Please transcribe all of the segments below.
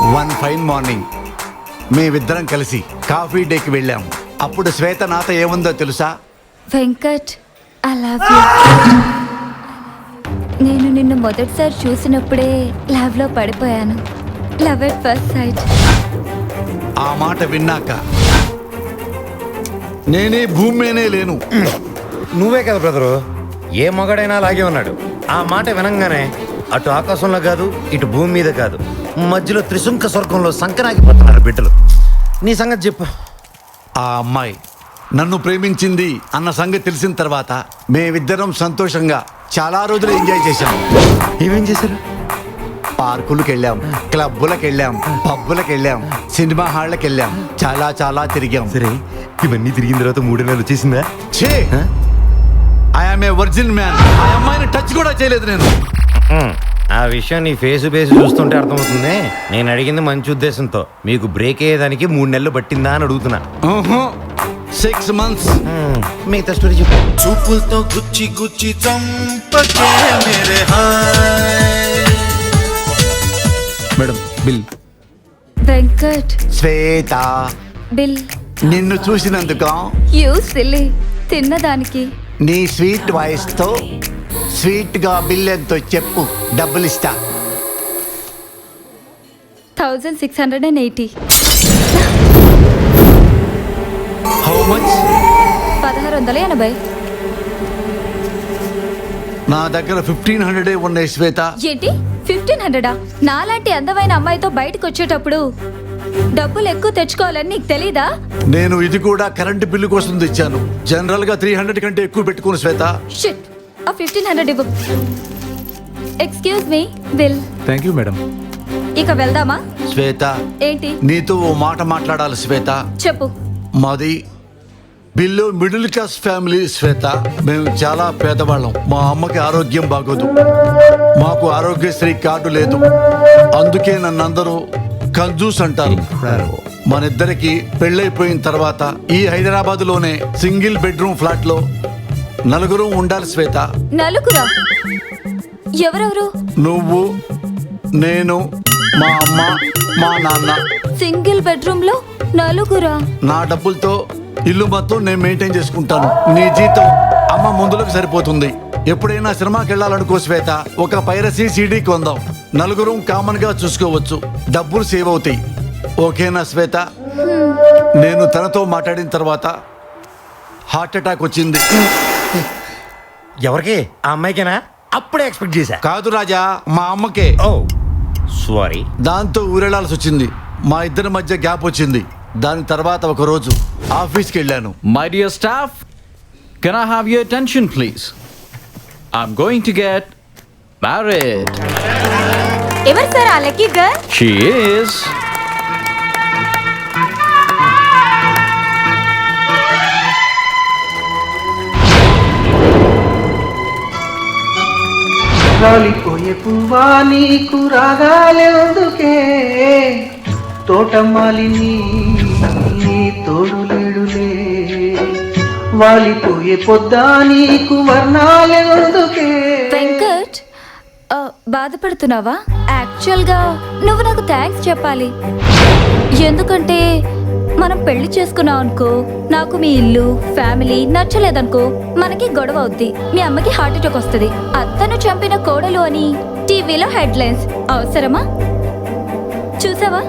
One fine morning మేమిద్దరం కలిసి coffee డేకి వెళ్ళాం. అప్పుడు శ్వేత నాతో ఏముందో తెలుసా? Venkat, I love you. నేను నిన్ను మొదటిసారి చూసినప్పుడే లవ్ లో పడిపోయాను. Love at first sight. ఆ మాట విన్నాక నేనే భూమి మీనే లేను. నువ్వే కదా బ్రదరు, ఏ మగాడైనా అలాగే ఉన్నాడు. ఆ మాట వినంగానే అటు ఆకాశంలో కాదు, ఇటు భూమి మీద కాదు, మధ్యలో త్రిశంక స్వర్గంలో సంకనాగిపోతున్నారు బిడ్డలు. నీ సంగతి చెప్పు. ఆ అమ్మాయి నన్ను ప్రేమించింది అన్న సంగతి తెలిసిన తర్వాత మేమిద్దరం సంతోషంగా చాలా రోజులు ఎంజాయ్ చేశాం. ఏమేం చేశారు? పార్కులకు వెళ్ళాం, క్లబ్బులకు వెళ్ళాం, పబ్బులకు వెళ్ళాం, సినిమా హాళ్ళకి వెళ్ళాం, చాలా చాలా తిరిగాం. సరే, ఇవన్నీ తిరిగిన తర్వాత 3 నెలలు వచ్చేసిందా? ఛే, ఐఎమ్ ఏ వర్జిన్ మ్యాన్. ఆ అమ్మాయిని టచ్ కూడా చేయలేదు నేను. ఆ విషయం నీ ఫేస్ బేస్ చూస్తుంటే అర్థమవుతుంది. నేను అడిగింది మంచి ఉద్దేశంతో. మీకు బ్రేక్ అయ్యేదానికి 3 నెలలు పట్టిందా అని అడుగుతున్నా. 6 months. మిగతా స్టోరీ చెప్పు. చూపులతో గుచ్చి గుచ్చి చంపకే మేరే hi. Madam bill. Venkat, Shweta, bill. నిన్ను చూసినందుకు యూ సిల్లీ. తిన్నదానికి నీ స్వీట్ వాయిస్ తో స్వీట్ గా బిల్ ఎంతో చెప్పు, డబ్బులు ఇస్తా. 1680. How much? 1680. నా దగ్గర 1500 ఉన్నాయి శ్వేత. ఏంటి 1500? నాలాంటి అందమైన అమ్మాయితో బయటకు వచ్చేటప్పుడు డబ్బులు ఎక్కువ తెచ్చుకోవాలని నీకు తెలీదా? నేను ఇది కూడా కరెంటు బిల్లు కోసం తెచ్చాను. జనరల్ గా 300 కంటే ఎక్కువ పెట్టుకోను శ్వేత. షిట్, ఆ 1500 ఇవ్వు. Excuse me, bill. Thank you madam. ఇక వెళ్దామా? శ్వేత, ఏంటి? నీతో ఓ మాట మాట్లాడాలి శ్వేత. చెప్పు. మాది బిల్లు మిడిల్ క్లాస్ ఫ్యామిలీ శ్వేత. మేము చాలా పేదవాళ్ళం. మా అమ్మకి ఆరోగ్యం బాగోదు. మాకు ఆరోగ్యశ్రీ కార్డు లేదు. అందుకే నన్ను అందరూ కంజూస్ అంటారు. మనిద్దరికి పెళ్ళైపోయిన తర్వాత ఈ హైదరాబాద్ లోనే సింగిల్ బెడ్రూమ్ ఫ్లాట్ లో 4 ఉండాలి శ్వేత. నలుగురా? ఎవరెవరు? నువ్వు, నేను, మా అమ్మ, మా నాన్న. సింగిల్ బెడ్రూమ్ లో 4? నా డబ్బులతో ఇల్లు మొత్తం నేను మెయింటైన్ చేసుకుంటాను. నీ జీతం అమ్మ ముందులకు సరిపోతుంది. ఎప్పుడైనా సినిమాకి వెళ్ళాలనుకో శ్వేత, ఒక పైరసీ సీడీ కొందాం. 4 కామన్ గా చూసుకోవచ్చు. డబ్బులు సేవ్ అవుతాయి. ఓకేనా శ్వేత? నేను తనతో మాట్లాడిన తర్వాత హార్ట్ అటాక్ వచ్చింది. ఎవరికి? ఆ అమ్మాయికేనా? అప్పుడే ఎక్స్పెక్ట్ చేశా. కాదు రాజా, మా అమ్మకే. ఓ సారీ. దాంతో ఊరెళ్ళాల్సి వచ్చింది. మా ఇద్దరి మధ్య గ్యాప్ వచ్చింది. దాని తర్వాత ఒక రోజు ఆఫీస్కి వెళ్ళాను. My dear staff, can I have your attention please? I'm going to get married. ఎవరు సార్ ఆ లక్కీ గర్ల్? She is రాలిపోయే పువ్వా నీకు రాగాలెందుకే, తోటమాలిని తోడులేడులే, వాలిపోయే పొద్దా నీకు వర్ణాలెందుకే. వెంకట్, బాధపడుతున్నావా? యాక్చువల్ గా నువ్వు నాకు థ్యాంక్స్ చెప్పాలి. ఎందుకంటే మనం పెళ్లి చేసుకున్నాం అనుకో, నాకు మీ ఇల్లు ఫ్యామిలీ నచ్చలేదనుకో, మనకి గొడవ అవుద్ది. మీ అమ్మకి హార్ట్ అటాక్ వస్తుంది. అత్తను చంపిన కోడలు అని టీవీలో హెడ్లైన్స్. అవసరమా? చూసావా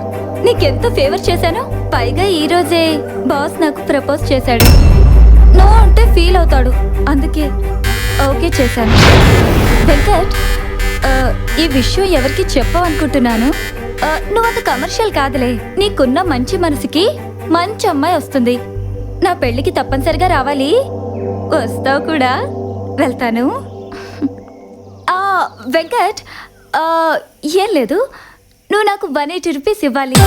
నీకెంత ఫేవర్ చేశానో. పైగా ఈ రోజే బాస్ నాకు ప్రపోజ్ చేశాడు. నో అంటే ఫీల్ అవుతాడు, అందుకే ఓకే చేశాను. వెంకట్, ఈ విషయం ఎవరికి చెప్పవనుకుంటున్నాను. నువ్వంత కమర్షియల్ కాదులే. నీకున్న మంచి మనసుకి మంచి అమ్మాయి వస్తుంది. నా పెళ్ళికి తప్పనిసరిగా రావాలి. వస్తావు కూడా. వెళ్తాను. వెంకట్, ఏం లేదు, నువ్వు నాకు 180 రూపీస్ ఇవ్వాలి.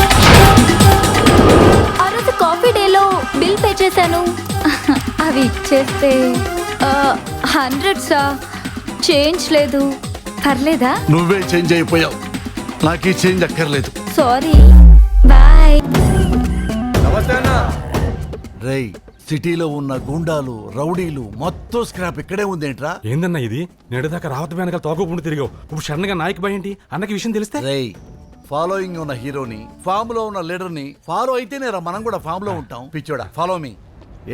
ఆ రోజు కాఫీ డేలో బిల్ పే చేశాను. అవి ఇచ్చేస్తే 100 చేంజ్ లేదు. పర్లేదా? నువ్వే చేంజ్ అయిపోయావు. నాకు ఈ చేంజ్ అక్కర్లేదు. Sorry, bye. రేయ్, సిటీలో ఉన్న గుండాలు రౌడీలు మొత్తం స్క్రాప్ ఇక్కడే ఉందేంట్రా? ఏందన్నా ఇది? నేడుదాకా రావత వెనకాల తోకపుండి తిరిగావు. ఇప్పుడు సడన్ గా నాయక్ భయ ఏంటి? అన్నకి విషయం తెలిస్తే? రేయ్, ఫాలోయింగ్ ఉన్న హీరోని, ఫామ్ లో ఉన్న లీడర్ని ఫాలో అయితేనే రా మనం కూడా ఫామ్ లో ఉంటాం. పిచ్చోడా, ఫాలో మీ.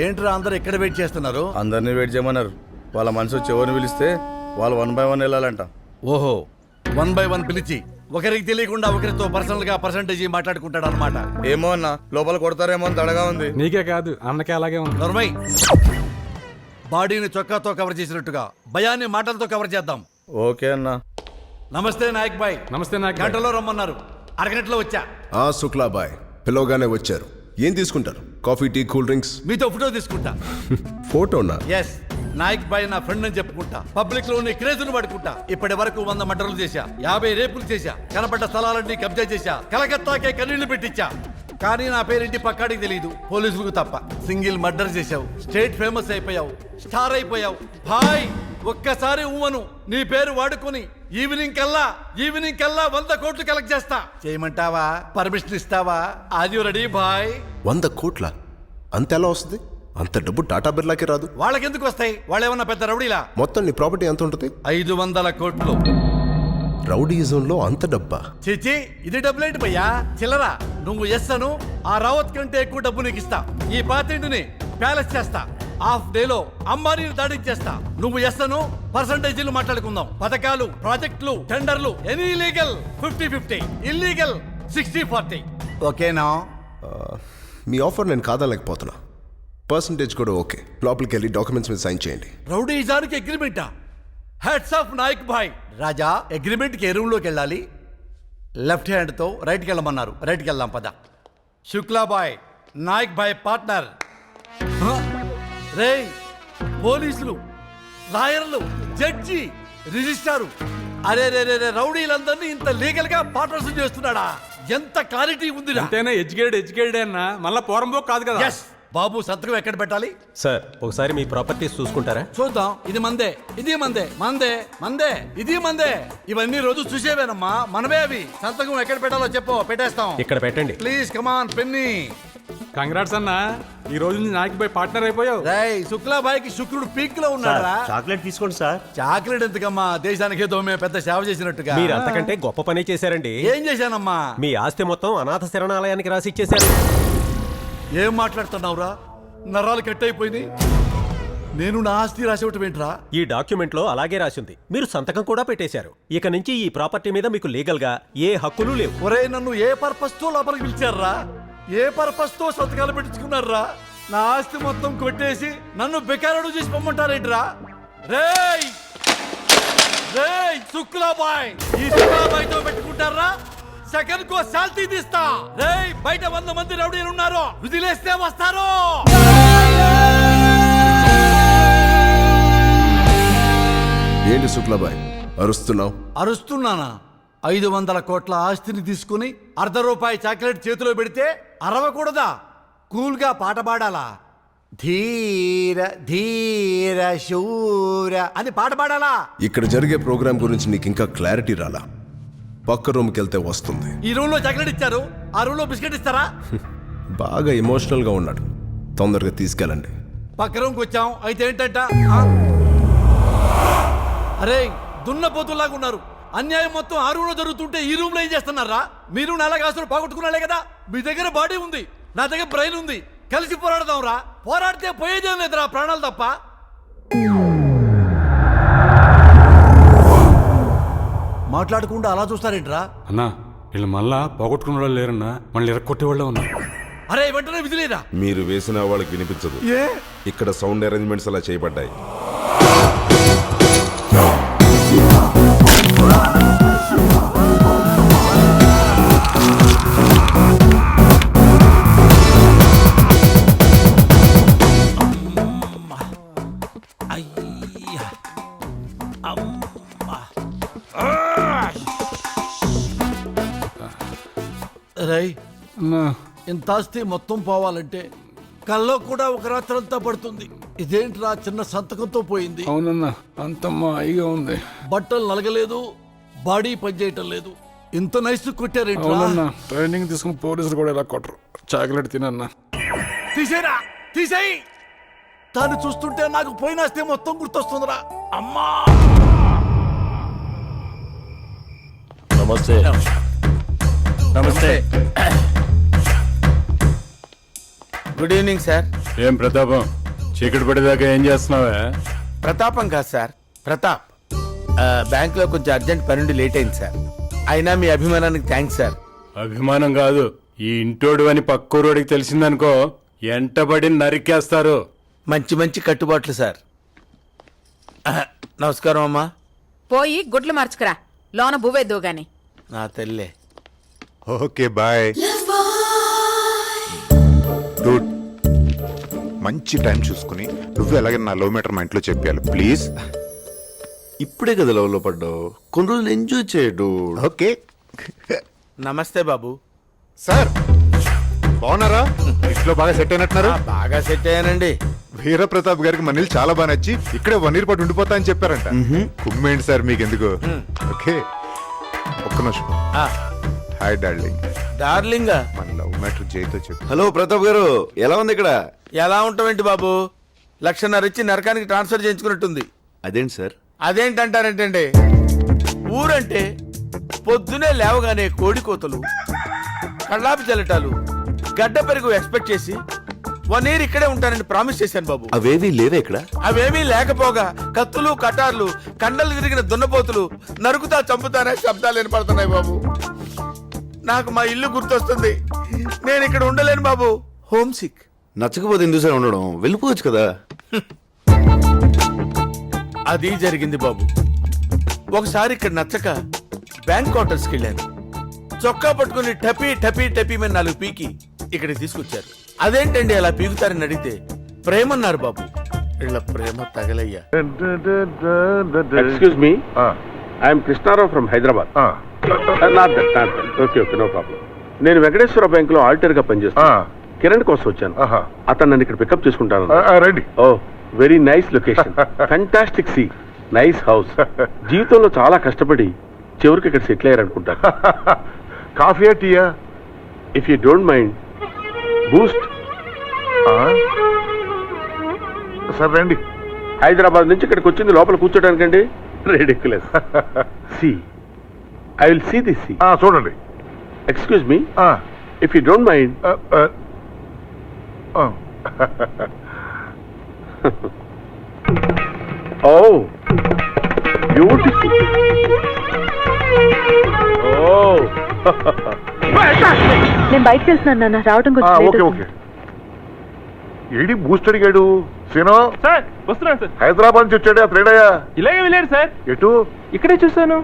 ఏంట్రా అందరు ఎక్కడ వెయిట్ చేస్తున్నారు? అందరినీ వెయిట్ చేయమన్నారు. వాళ్ళ మనసు వచ్చి ఎవరిని పిలిస్తే వాళ్ళు 1 by 1 వెళ్ళాలంట. ఓహో, 1 by 1 పిలిచి ఒకరికి తెలియకుండా ఒకరితో పర్సనల్ గా పర్సంటేజ్ మాట్లాడుకుంటాడు అనమాట. ఏమో అన్న, లోపల కొడతారేమో అని దడగా ఉంది. నీకే కాదు అన్నకే అలాగే ఉంది. నర్మై, బాడీని చొక్కాతో కవర్ చేసినట్టుగా భయాన్ని మాటలతో కవర్ చేద్దాం. ఓకే అన్న. నమస్తే నాయక్ బాయ్. నమస్తే నాకు గంటలో రమ్మన్నారు, అరగంటలో వచ్చా. శుక్లాబాయ్ పిలవగానే వచ్చారు. ఏం తీసుకుంటారు? Coffee, tea, cool drinks? మీతో ఫోటో తీసుకుంటా. ఫోటోనా? ఎస్, నాయక్ బాయ్ నా ఫ్రెండ్ అని చెప్పుకుంటా. పబ్లిక్ లో ఉన్న క్రేజును పడుకుంటా. ఇప్పటి వరకు 100 మర్డర్లు చేశా, 50 రేపులు చేశా, కనపడ్డ స్థలాలన్నీ కబ్జా చేశా, కలకత్తాకే కన్నీళ్లు పెట్టించా. కానీ నా పేరింటి పక్కాడికి తెలియదు, పోలీసులకు తప్ప. సింగిల్ మర్డర్ చేశావు, స్టేట్ ఫేమస్ అయిపోయావు, స్టార్ అయిపోయావు. భాయ్ ఒక్కసారి ఉమ్మను నీ పేరు వాడుకొని ఈవినింగ్ కల్లా 100 కోట్లు కలెక్ట్ చేస్తా. చేయమంటావా? పర్మిషన్ ఇస్తావా? ఆర్ రెడీ భాయ్? 100 కోట్ల? అంత ఎలా వస్తుంది? అంత డబ్బు టాటా బిర్లాకి రాదు. వాళ్ళకెందుకు వస్తాయి? వాళ్ళేమన్నా పెద్ద రౌడీలా? మొత్తం నీ ప్రాపర్టీ ఎంత ఉంటుంది? 500 కోట్లు. రౌడీజంలో అంత డబ్బా? చిచి, ఇది డబ్బులేంటి భయ్యా, చిల్లరా. నువ్వు ఎస్ అను, ఆ రావత్ కంటే ఎక్కువ డబ్బు నీకు ఇస్తా. ఈ పాతింటిని ప్యాలెస్ చేస్తా. హాఫ్ డేలో అంబానీని దాడించేస్తా. నువ్వు ఎస్ అను, పర్సంటేజీలు మాట్లాడుకుందాం. పథకాలు, ప్రాజెక్టులు, టెండర్లు, ఎనీ లీగల్ 50-50, ఇల్లీగల్ 60-40. ఓకేనా? మీ ఆఫర్ నేను కాదనలేకపోతున్నా. పర్సంటేజ్ కూడా ఓకే. లోపలికి వెళ్ళి డాక్యుమెంట్స్ మీద సైన్ చేయండి. రౌడీజానికి అగ్రిమెంటా? హెడ్స్ ఆఫ్ నాయక్ భాయ్. రాజా, అగ్రిమెంట్కి ఏ రూమ్లోకి వెళ్ళాలి? లెఫ్ట్ హ్యాండ్తో రైట్కి వెళ్ళమన్నారు. రైట్కి వెళ్దాం పద. శుక్లా బాయ్, నాయక్ భాయ్ పార్ట్నర్. రే, పోలీసులు, లాయర్లు, జడ్జి, రిజిస్ట్రారు, అరే రే రే రే, రౌడీలందరినీ ఇంత లీగల్ గా పార్ట్నర్స్ చేస్తున్నాడా? ఎంత క్లారిటీ ఉందిరా. అంతేనా? ఎడ్యుకేటెడ్ అన్న మళ్ళా పోరంబో కాదు కదా. ఎస్ బాబు, సంతకం ఎక్కడ పెట్టాలి? సార్ ఒకసారి మీ ప్రాపర్టీస్ చూసుకుంటారా? చూద్దాం. ఇది మందే, ఇది మందే, మందే మందే, ఇది మందే. ఇవన్నీ రోజు చూసేవేనమ్మా, మనమే అవి. సంతకం ఎక్కడ పెట్టాలో చెప్పు, పెట్టేస్తాం. ఇక్కడ పెట్టండి. Please come on పెన్ని. కంగ్రాట్స్ అన్న, ఈ రోజు నుంచి నాకు పోయి పార్ట్నర్ అయిపోయావు. రై, శుక్లాబాయ్ కి శుక్రుడు పీక్ లో ఉన్నాడా? చాక్లెట్ తీసుకోండి సార్. చాక్లెట్ ఎందుకమ్మా, దేశానికి ఏదో మేము పెద్ద సేవ చేసినట్టుగా. మీరు అంతకంటే గొప్ప పని చేశారండి. ఏం చేశానమ్మా? మీ ఆస్తి మొత్తం అనాథ శరణాలయానికి రాసి ఇచ్చేశారు. ఏం మాట్లాడుతున్నావురా? నరాలు కట్ అయిపోయింది. నేను నా ఆస్తి రాసేవటం ఏంట్రా? ఈ డాక్యుమెంట్ లో అలాగే రాసింది. మీరు సంతకం కూడా పెట్టేశారు. ఇక నుంచి ఈ ప్రాపర్టీ మీద మీకు లీగల్ గా ఏ హక్కులు లేవు. ఒరే, నన్ను ఏ పర్పస్ తో లోపలికి పిలిచారా? ఏ పర్పస్ తో సంతకాలు పెట్టించుకున్నారా? నా ఆస్తి మొత్తం కొట్టేసి నన్ను బెకారుడు చేసి పొమ్మంటారేంట్రా? రేయ్ రేయ్, శుక్లాబాయ్, ఈ శుక్లాబాయ్ తో పెట్టుకుంటారా? సెకండ్ కో శాల్తీ తీస్తా. రేయ్, బయట 100 మంది రౌడీలు ఉన్నారు, విదిలేస్తే వస్తారు. ఏంటి శుక్లాబాయ్ అరుస్తున్నావు? అరుస్తున్నానా? 500 కోట్ల ఆస్తిని తీసుకుని ₹1 చాక్లెట్ చేతిలో పెడితే అరవకూడదా? కూల్గా పాట పాడాలా? ధీర ధీర శూర అని పాట పాడాలా? ఇక్కడ జరిగే ప్రోగ్రామ్ గురించి నీకు ఇంకా క్లారిటీ రాలా? పక్క రూమ్కి వెళ్తే వస్తుంది. ఈ రూమ్ లో చాక్లెట్ ఇచ్చారు, ఆ రూమ్ లో బిస్కెట్ ఇస్తారా? బాగా ఎమోషనల్ గా ఉన్నాడు, తొందరగా తీసుకెళ్ళండి. పక్క రూమ్కి వచ్చాం, అయితే ఏంటంట? అరే, దున్నపోతులాగా ఉన్నారు. అన్యాయం మొత్తం ఆ రూమ్ లో జరుగుతుంటే ఈ రూమ్ లో ఏం చేస్తున్నారా? మీరు నాలుగు ఆస్తులు పోగొట్టుకున్నాలే కదా. మీ దగ్గర బాడీ ఉంది, నా దగ్గర బ్రెయిన్ ఉంది. కలిసి పోరాడదాం రా. పోరాడితే పోయేదేం లేదురా, ప్రాణాలు తప్ప. మాట్లాడకుండా అలా చూస్తారేంట్రా? అన్నా, వీళ్ళు మళ్ళా పోగొట్టుకున్న వాళ్ళు లేరన్నా, మళ్ళీ ఇరక్కొట్టే వాళ్ళే ఉన్నారు. అరే, వెంటనే విధిలేదా? మీరు వేసిన వాళ్ళకి వినిపించదు. ఏ? ఇక్కడ సౌండ్ అరేంజ్మెంట్స్ అలా చేయబడ్డాయి. రై, ఇంత ఆస్తి మొత్తం పోవాలంటే కల్లో కూడా ఒక రాత్రంతా పడుతుంది. ఇదేంట్రా, చిన్న సంతకంతో పోయింది. అవునన్నా, అంతమ్మా అయిగా ఉంది. బట్టలు నలగలేదు, బాడీ పనిచేయటం లేదు. ఇంత నైస్ కొట్టారేంట్రా? అవునన్నా, ట్రైనింగ్ తీసుకుని పోలీసులు కూడా ఇలా కొట్టరు. చాక్లెట్ తినన్నా. తీసేరా, తీసేయి. దాన్ని చూస్తుంటే నాకు పోయినాస్తే మొత్తం గుర్తొస్తుందిరా. అమ్మా, నమస్తే. నమస్తే. Good evening sir. ఏం ప్రతాపం, చీకటి పడేదాకా ఏం చేస్తున్నావా? ప్రతాపం కాదు సార్, ప్రతాప్. బ్యాంకులో కొంచెం అర్జెంట్ పనుండి లేట్ అయింది సార్. అయినా మీ అభిమానానికి థ్యాంక్స్ సార్. అభిమానం కాదు, ఈ ఇంటోడు అని పక్కూరోడికి తెలిసిందనుకో ఎంటబడి నరికేస్తారు. మంచి మంచి కట్టుబాట్లు సార్. నమస్కారం అమ్మా. పోయి గుడ్లు మార్చుకురా, లోన బువ్వేద్దు గాని. నా తల్లే. Okay bye. డూడ్, మంచి టైం చూసుకుని నువ్వు ఎలాగైనా నా లో మీటర్ మా ఇంట్లో చెప్పాలి ప్లీజ్. ఇప్పుడే కదా లవ్లో పడ్డావు, కొన్ని రోజులు ఎంజాయ్ చేయడు. ఓకే. నమస్తే బాబు. సార్ బాగున్నారా? ఇంట్లో బాగా సెట్ అయినట్టున్నారు. బాగా సెట్ అయ్యానండి. వీరప్రతాప్ గారికి మన ఇల్లు చాలా బాగా నచ్చి ఇక్కడే 1 year పాటు ఉండిపోతా అని చెప్పారంట. కుమ్మేంటి సార్ మీకు ఎందుకు. ఓకే ఒక్క నిమిషం. Hi darling. డార్లింగ్ మన లవ్ మ్యాటర్ జైతో చెప్పు. హలో ప్రతాప్ గారు, ఎలా ఉంది ఇక్కడ? ఎలా ఉంటామేంటి బాబు, 1,00,000 ఇచ్చి నరకానికి ట్రాన్స్ఫర్ చేయించుకున్నట్టుంది. అదేంటి సార్? అదేంటంటారేంటండి, ఊరంటే పొద్దునే లేవగానే కోడి కోతలు, కళ్ళాపి చల్లటాలు, గడ్డ పెరుగు ఎక్స్పెక్ట్ చేసి 1 year ఇక్కడే ఉంటానని ప్రామిస్ చేశాను బాబు. అవేవి లేవే ఇక్కడ? అవేమీ లేకపోగా కత్తులు కటార్లు, కండలు తిరిగిన దున్నపోతులు, నరుకుతా చంపుతానే శబ్దాలు వినపడుతున్నాయి బాబు. నాకు మా ఇల్లు గుర్తొస్తుంది. నేను ఇక్కడ ఉండలేను బాబు, హోమ్ సిక్. నచ్చకపోతే ఎందుకు సార్ ఉండడం, వెళ్ళిపోవచ్చు కదా. అది జరిగింది బాబు. ఒకసారి ఇక్కడ నచ్చక బ్యాంక్ క్వార్టర్స్కి వెళ్ళాను. చొక్కా పట్టుకుని టపీ టపీ టపీ మీద 4 పీకి ఇక్కడికి తీసుకొచ్చారు. అదేంటండి అలా పీకుతారని అడిగితే ప్రేమన్నారు బాబు. ఇళ్ళ ప్రేమ తగలయ్యా. Excuse me, I'm Krishnarao from Hyderabad. Not that. Okay okay, no problem. నేను వెంకటేశ్వర బ్యాంక్ లో ఆడిటర్ గా పనిచేస్తాను. కిరణ్ కోసం వచ్చాను. అతను నన్ను ఇక్కడ పికప్ చేసుకుంటాను. రండి. Oh very nice location, fantastic see, nice house. జీవితంలో చాలా కష్టపడి చివరికి ఇక్కడ సెటిల్ అయ్యారు అనుకుంటాను. కాఫీయా టీయా? If you don't mind, boost. Sir రండి. హైదరాబాద్ నుంచి ఇక్కడికి వచ్చింది లోపల కూర్చోడానికండి. Ridiculous. See, I will see this see. చూడండి. Excuse me, if you don't mind. Oh beautiful. Oh నేను బయటకు వెళ్తున్నాను నాన్న, రావడం ఓకే ఓకే. ఏడి బూస్ట్ అడిగాడు సీనో? సార్ వస్తున్నాను సార్. హైదరాబాద్ నుంచి వచ్చాడు అతనేడయ్యా? ఇలాగే వెళ్ళాడు సార్. ఎటు? ఇక్కడే చూశాను.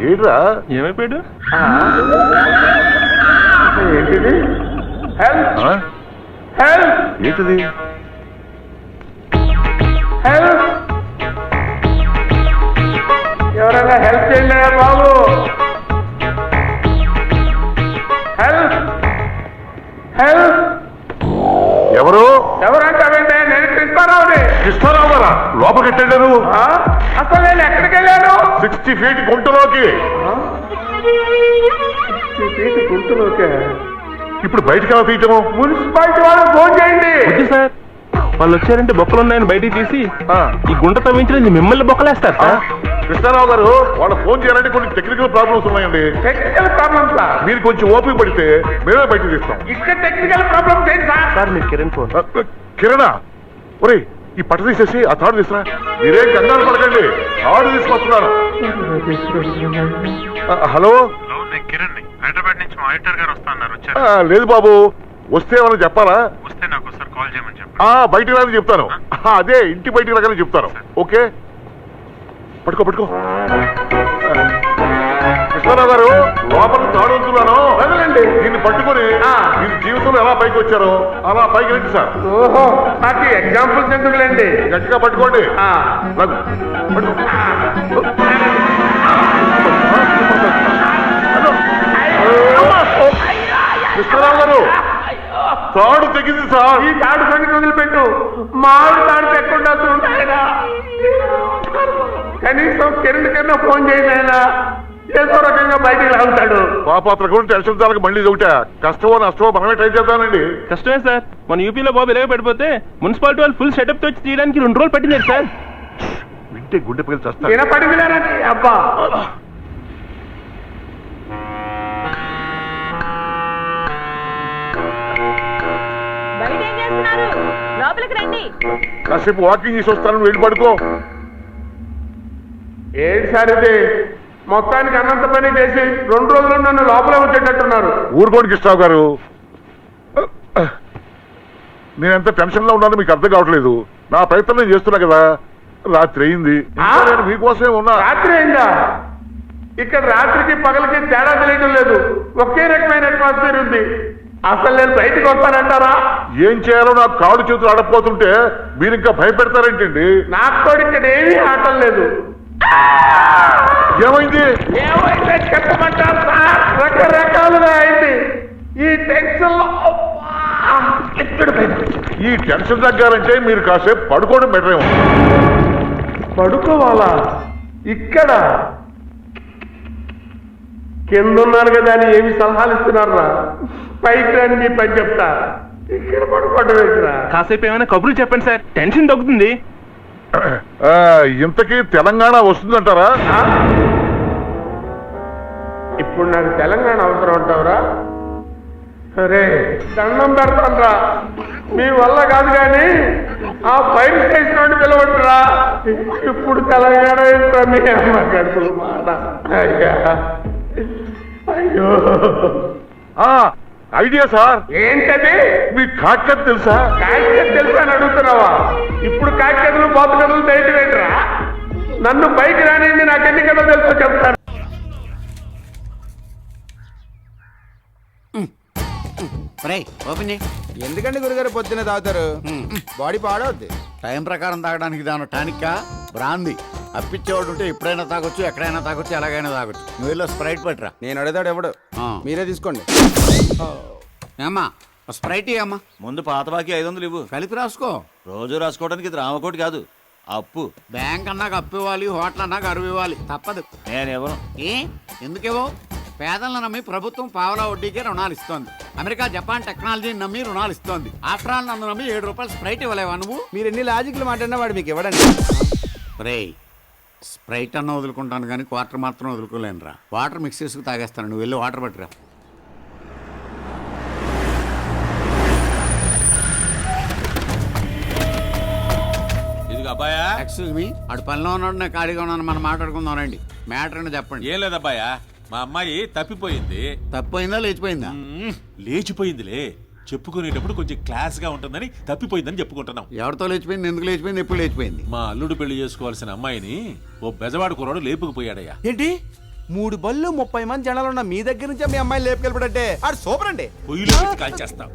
ఏడ్రా ఏమైపోయాడు? ఏంటిది? హెల్ప్ హెల్ప్ ఏంటిది? హెల్ప్, ఎవరైనా హెల్ప్ చేయండి బాబు. Help help. ఎవరు? ఎవరంటారంటే నేను కృష్ణారావుని. కృష్ణారావు గారా? లోపలికి వెళ్ళారు. అసలు నేను ఎక్కడికి వెళ్ళాను? 60 feet గుంటలోకి. 60 feet గుంటలోకే. ఇప్పుడు బయటకు ఎలా తీయటము? మున్సిపాలిటీ వాళ్ళకి ఫోన్ చేయండి. సార్ వాళ్ళు వచ్చారంటే బొక్కలు ఉన్నాయని బయటికి తీసి ఈ గుంట తవ్వించడం మిమ్మల్ని బొక్కలేస్తారు సార్. కృష్ణారావు గారు, వాళ్ళు ఫోన్ చేయాలంటే కొన్ని టెక్నికల్ ప్రాబ్లమ్స్ ఉన్నాయండి. టెక్నికల్ ప్రాబ్లమ్స్ మీరు కొంచెం ఓపిక పడితే మేమే బయటకు తీస్తాం. ఇక్కడ టెక్నికల్ ప్రాబ్లమ్స్ ఏంటి సార్? సార్ మీరు కిరణ్ ఫోన్. కిరణా? ఒరే ఈ పట్ట తీసేసి ఆ తాడు తీసురా. మీరేం కంగారు పడకండి, తాడు తీసుకొస్తున్నాను. హలో, కిరణ్ హైదరాబాద్ నుంచి మా ఆడిటర్ గారు వస్తున్నారు. లేదు బాబు, వస్తే ఏమన్నా చెప్పాలా? వస్తే నాకు ఒకసారి కాల్ చేయమని చెప్పండి. బయటికి రాని చెప్తాను. అదే ఇంటి బయటికి రాగానే చెప్తాను. ఓకే, పట్టుకో పట్టుకో. కృష్ణారావు గారు, లోపల తాడు వస్తున్నాను, దీన్ని పట్టుకొని మీరు జీవితంలో ఎలా పైకి వచ్చారో అలా పైకి రండి సార్. ఓహో, నాకు ఎగ్జాంపుల్స్ ఎందుకులేండి. గట్టిగా పట్టుకోండి. కృష్ణారావు గారు, తాడు తెగింది సార్. ఈ తాడు సంగతి వదిలిపెట్టు, మాడు తాడు తెక్కుండా ఉంటాయనా? కనీసం కిరణ్ కన్నా ఫోన్ చేయండి ఆయన, ఏదో రకంగా బయటికి లాగుతాడు. పాపాత్ర గురించి టెన్షన్ చాలక మళ్ళీ ఒకట కష్టమో నష్టమో మనమే ట్రై చేద్దానండి. కష్టమే సార్, మన యూపీలో బాబు ఇలాగ పడిపోతే మున్సిపాలిటీ వాళ్ళు ఫుల్ సెటప్ తో వచ్చి తీయడానికి 2 రోజులు పట్టింది సార్. వింటే గుండె పగిలి చేస్తారు. వినపడింది అబ్బా. లోపలికి రండి. కాసేపు వాకింగ్ చేసి వస్తాను, వెళ్ళి పడుకో. ఏంటి సార్ ఇది? మొత్తానికి అన్నంత పని చేసి 2 రోజులు నన్ను లోపలే వచ్చేటట్టున్నారు. ఊరుకోండి కృష్ణరావు గారు, నేనెంత టెన్షన్ లో ఉన్నానో మీకు అర్థం కావట్లేదు. నా ప్రయత్నం నేను చేస్తున్నా కదా. రాత్రి అయింది, ఇంకా నేను మీకోసమే ఉన్నా. రాత్రి అయిందా? ఇక్కడ రాత్రికి పగలకి తేడా తెలియడం లేదు. ఒకే రకమైన అట్మాస్ఫియర్ ఉంది. అసలు నేను బయటకు వస్తానంటారా? ఏం చేయాలో నాకు కాళ్ళు చేతులు ఆడపోతుంటే మీరు ఇంకా భయపెడతారేంటండి? నాకు కూడా ఇక్కడ ఏమీ ఆటం లేదు. ఏమైంది? ఏమైతే చెప్పమంటారు సార్? రకరకాలుగా అయింది. ఈ టెన్షన్ లో ఈ టెన్షన్ తగ్గాలంటే మీరు కాసేపు పడుకోవడం బెటర్ ఏమో. పడుకోవాలా? ఇక్కడ కింద ఉన్నాను కదా అని ఏమి సలహాలు ఇస్తున్నారా? పైకి రాని మీ పని చెప్తా. ఇక్కడ పడుకోవడం ఏంటిరా? కాసేపు ఏమైనా కబుర్లు చెప్పండి సార్, టెన్షన్ తగ్గుతుంది. ఇంతకీ తెలంగాణ వస్తుందంటారా? ఇప్పుడు నాకు తెలంగాణ అవసరం అంటావురా? సరే దండం పెడతానరా. మీ వల్ల కాదు కానీ ఆ ఫైర్ స్టేషన్ నుండి పిలవట్టురా. ఇప్పుడు తెలంగాణ ఏంట్రా మీ అమ్మ కడుపులు మాట. అయ్యా అయ్యో ఐడియా సార్. ఏంటది? మీకు కాకత్ తెలుసా? కాకితలు తెలుసా అని అడుగుతున్నావా? ఇప్పుడు కాకితలు బాత కథలు తెలియటం ఏంట్రా? నన్ను పైకి రానింది, నాకు ఎన్ని కథలు తెలుసో చెప్తాను. ఎందుకండి గురుగారు పొద్దున్నే తాగుతారు? బాడీ పాడవద్ది. టైం ప్రకారం తాగడానికి దాని టానిక్కా బ్రాంది. అప్పిచ్చేవాడు ఉంటే ఎప్పుడైనా తాగొచ్చు, ఎక్కడైనా తాగొచ్చు, ఎలాగైనా తాగొచ్చు. నువ్వు వెళ్ళి స్ప్రైట్ పట్టరా. నేను అడిగాడు ఎవడు, మీరే తీసుకోండి. అమ్మా స్ప్రైట్ అమ్మా. ముందు పాత బాకీ 500 ఇవ్వు. కలిపి రాసుకో. రోజు రాసుకోవడానికి ఇది రామకోటి కాదు, అప్పు. బ్యాంక్ అన్నాక అప్పు ఇవ్వాలి, హోటల్ అన్నాక అరువు ఇవ్వాలి, తప్పదు. నేనెవరు? ఎందుకేవో? పేదలను నమ్మి ప్రభుత్వం పావలా వడ్డీకే రుణాలు ఇస్తోంది. అమెరికా జపాన్ టెక్నాలజీని నమ్మి రుణాలు ఇస్తోంది. ఆఫ్టర్ ఆల్ నన్ను నమ్మి 7 రూపాయలు స్ప్రైట్ ఇవ్వలేవా నువ్వు? మీరు ఎన్ని లాజిక్లు మాట్లాడినా వాడు మీకు ఇవ్వడండి. రే స్ప్రైట్ అన్న వదులుకుంటాను కానీ క్వార్టర్ మాత్రం వదులుకోలేనురా. వాటర్ మిక్స్ చేసుకు తాగేస్తాను. నువ్వు వెళ్ళి వాటర్ పట్టురా. అబ్బాయా ఎక్స్క్యూజ్ మీ, అటు పనిలో ఉన్నాడు, నేను ఖాళీగా ఉన్నాను, మనం మాట్లాడుకుందాం రండి. మ్యాటర్ అని చెప్పండి. ఏం లేదబ్బాయా, మా అమ్మాయి తప్పిపోయింది. తప్పిపోయిందా లేచిపోయిందా? లేచిపోయిందిలే. చెప్పుకునేటప్పుడు కొంచెం క్లాస్ గా ఉంటుందని తప్పిపోయిందని చెప్పుకుంటున్నాం. ఎవరితో లేచిపోయింది, ఎందుకు లేచిపోయింది, ఎప్పుడు లేచిపోయింది? మా అల్లుడు పెళ్లి చేసుకోవాల్సిన అమ్మాయిని ఓ బెజవాడు కుర్రాడు లేపుకుపోయాడయ్యా. ఏంటి 3 బళ్ళు 30 మంది జనాలు ఉన్న మీ దగ్గర నుంచి మీ అమ్మాయిని లేపుకెళ్ళిపోతే ఆడు సూపర్ అండి. కాల్చేస్తాం.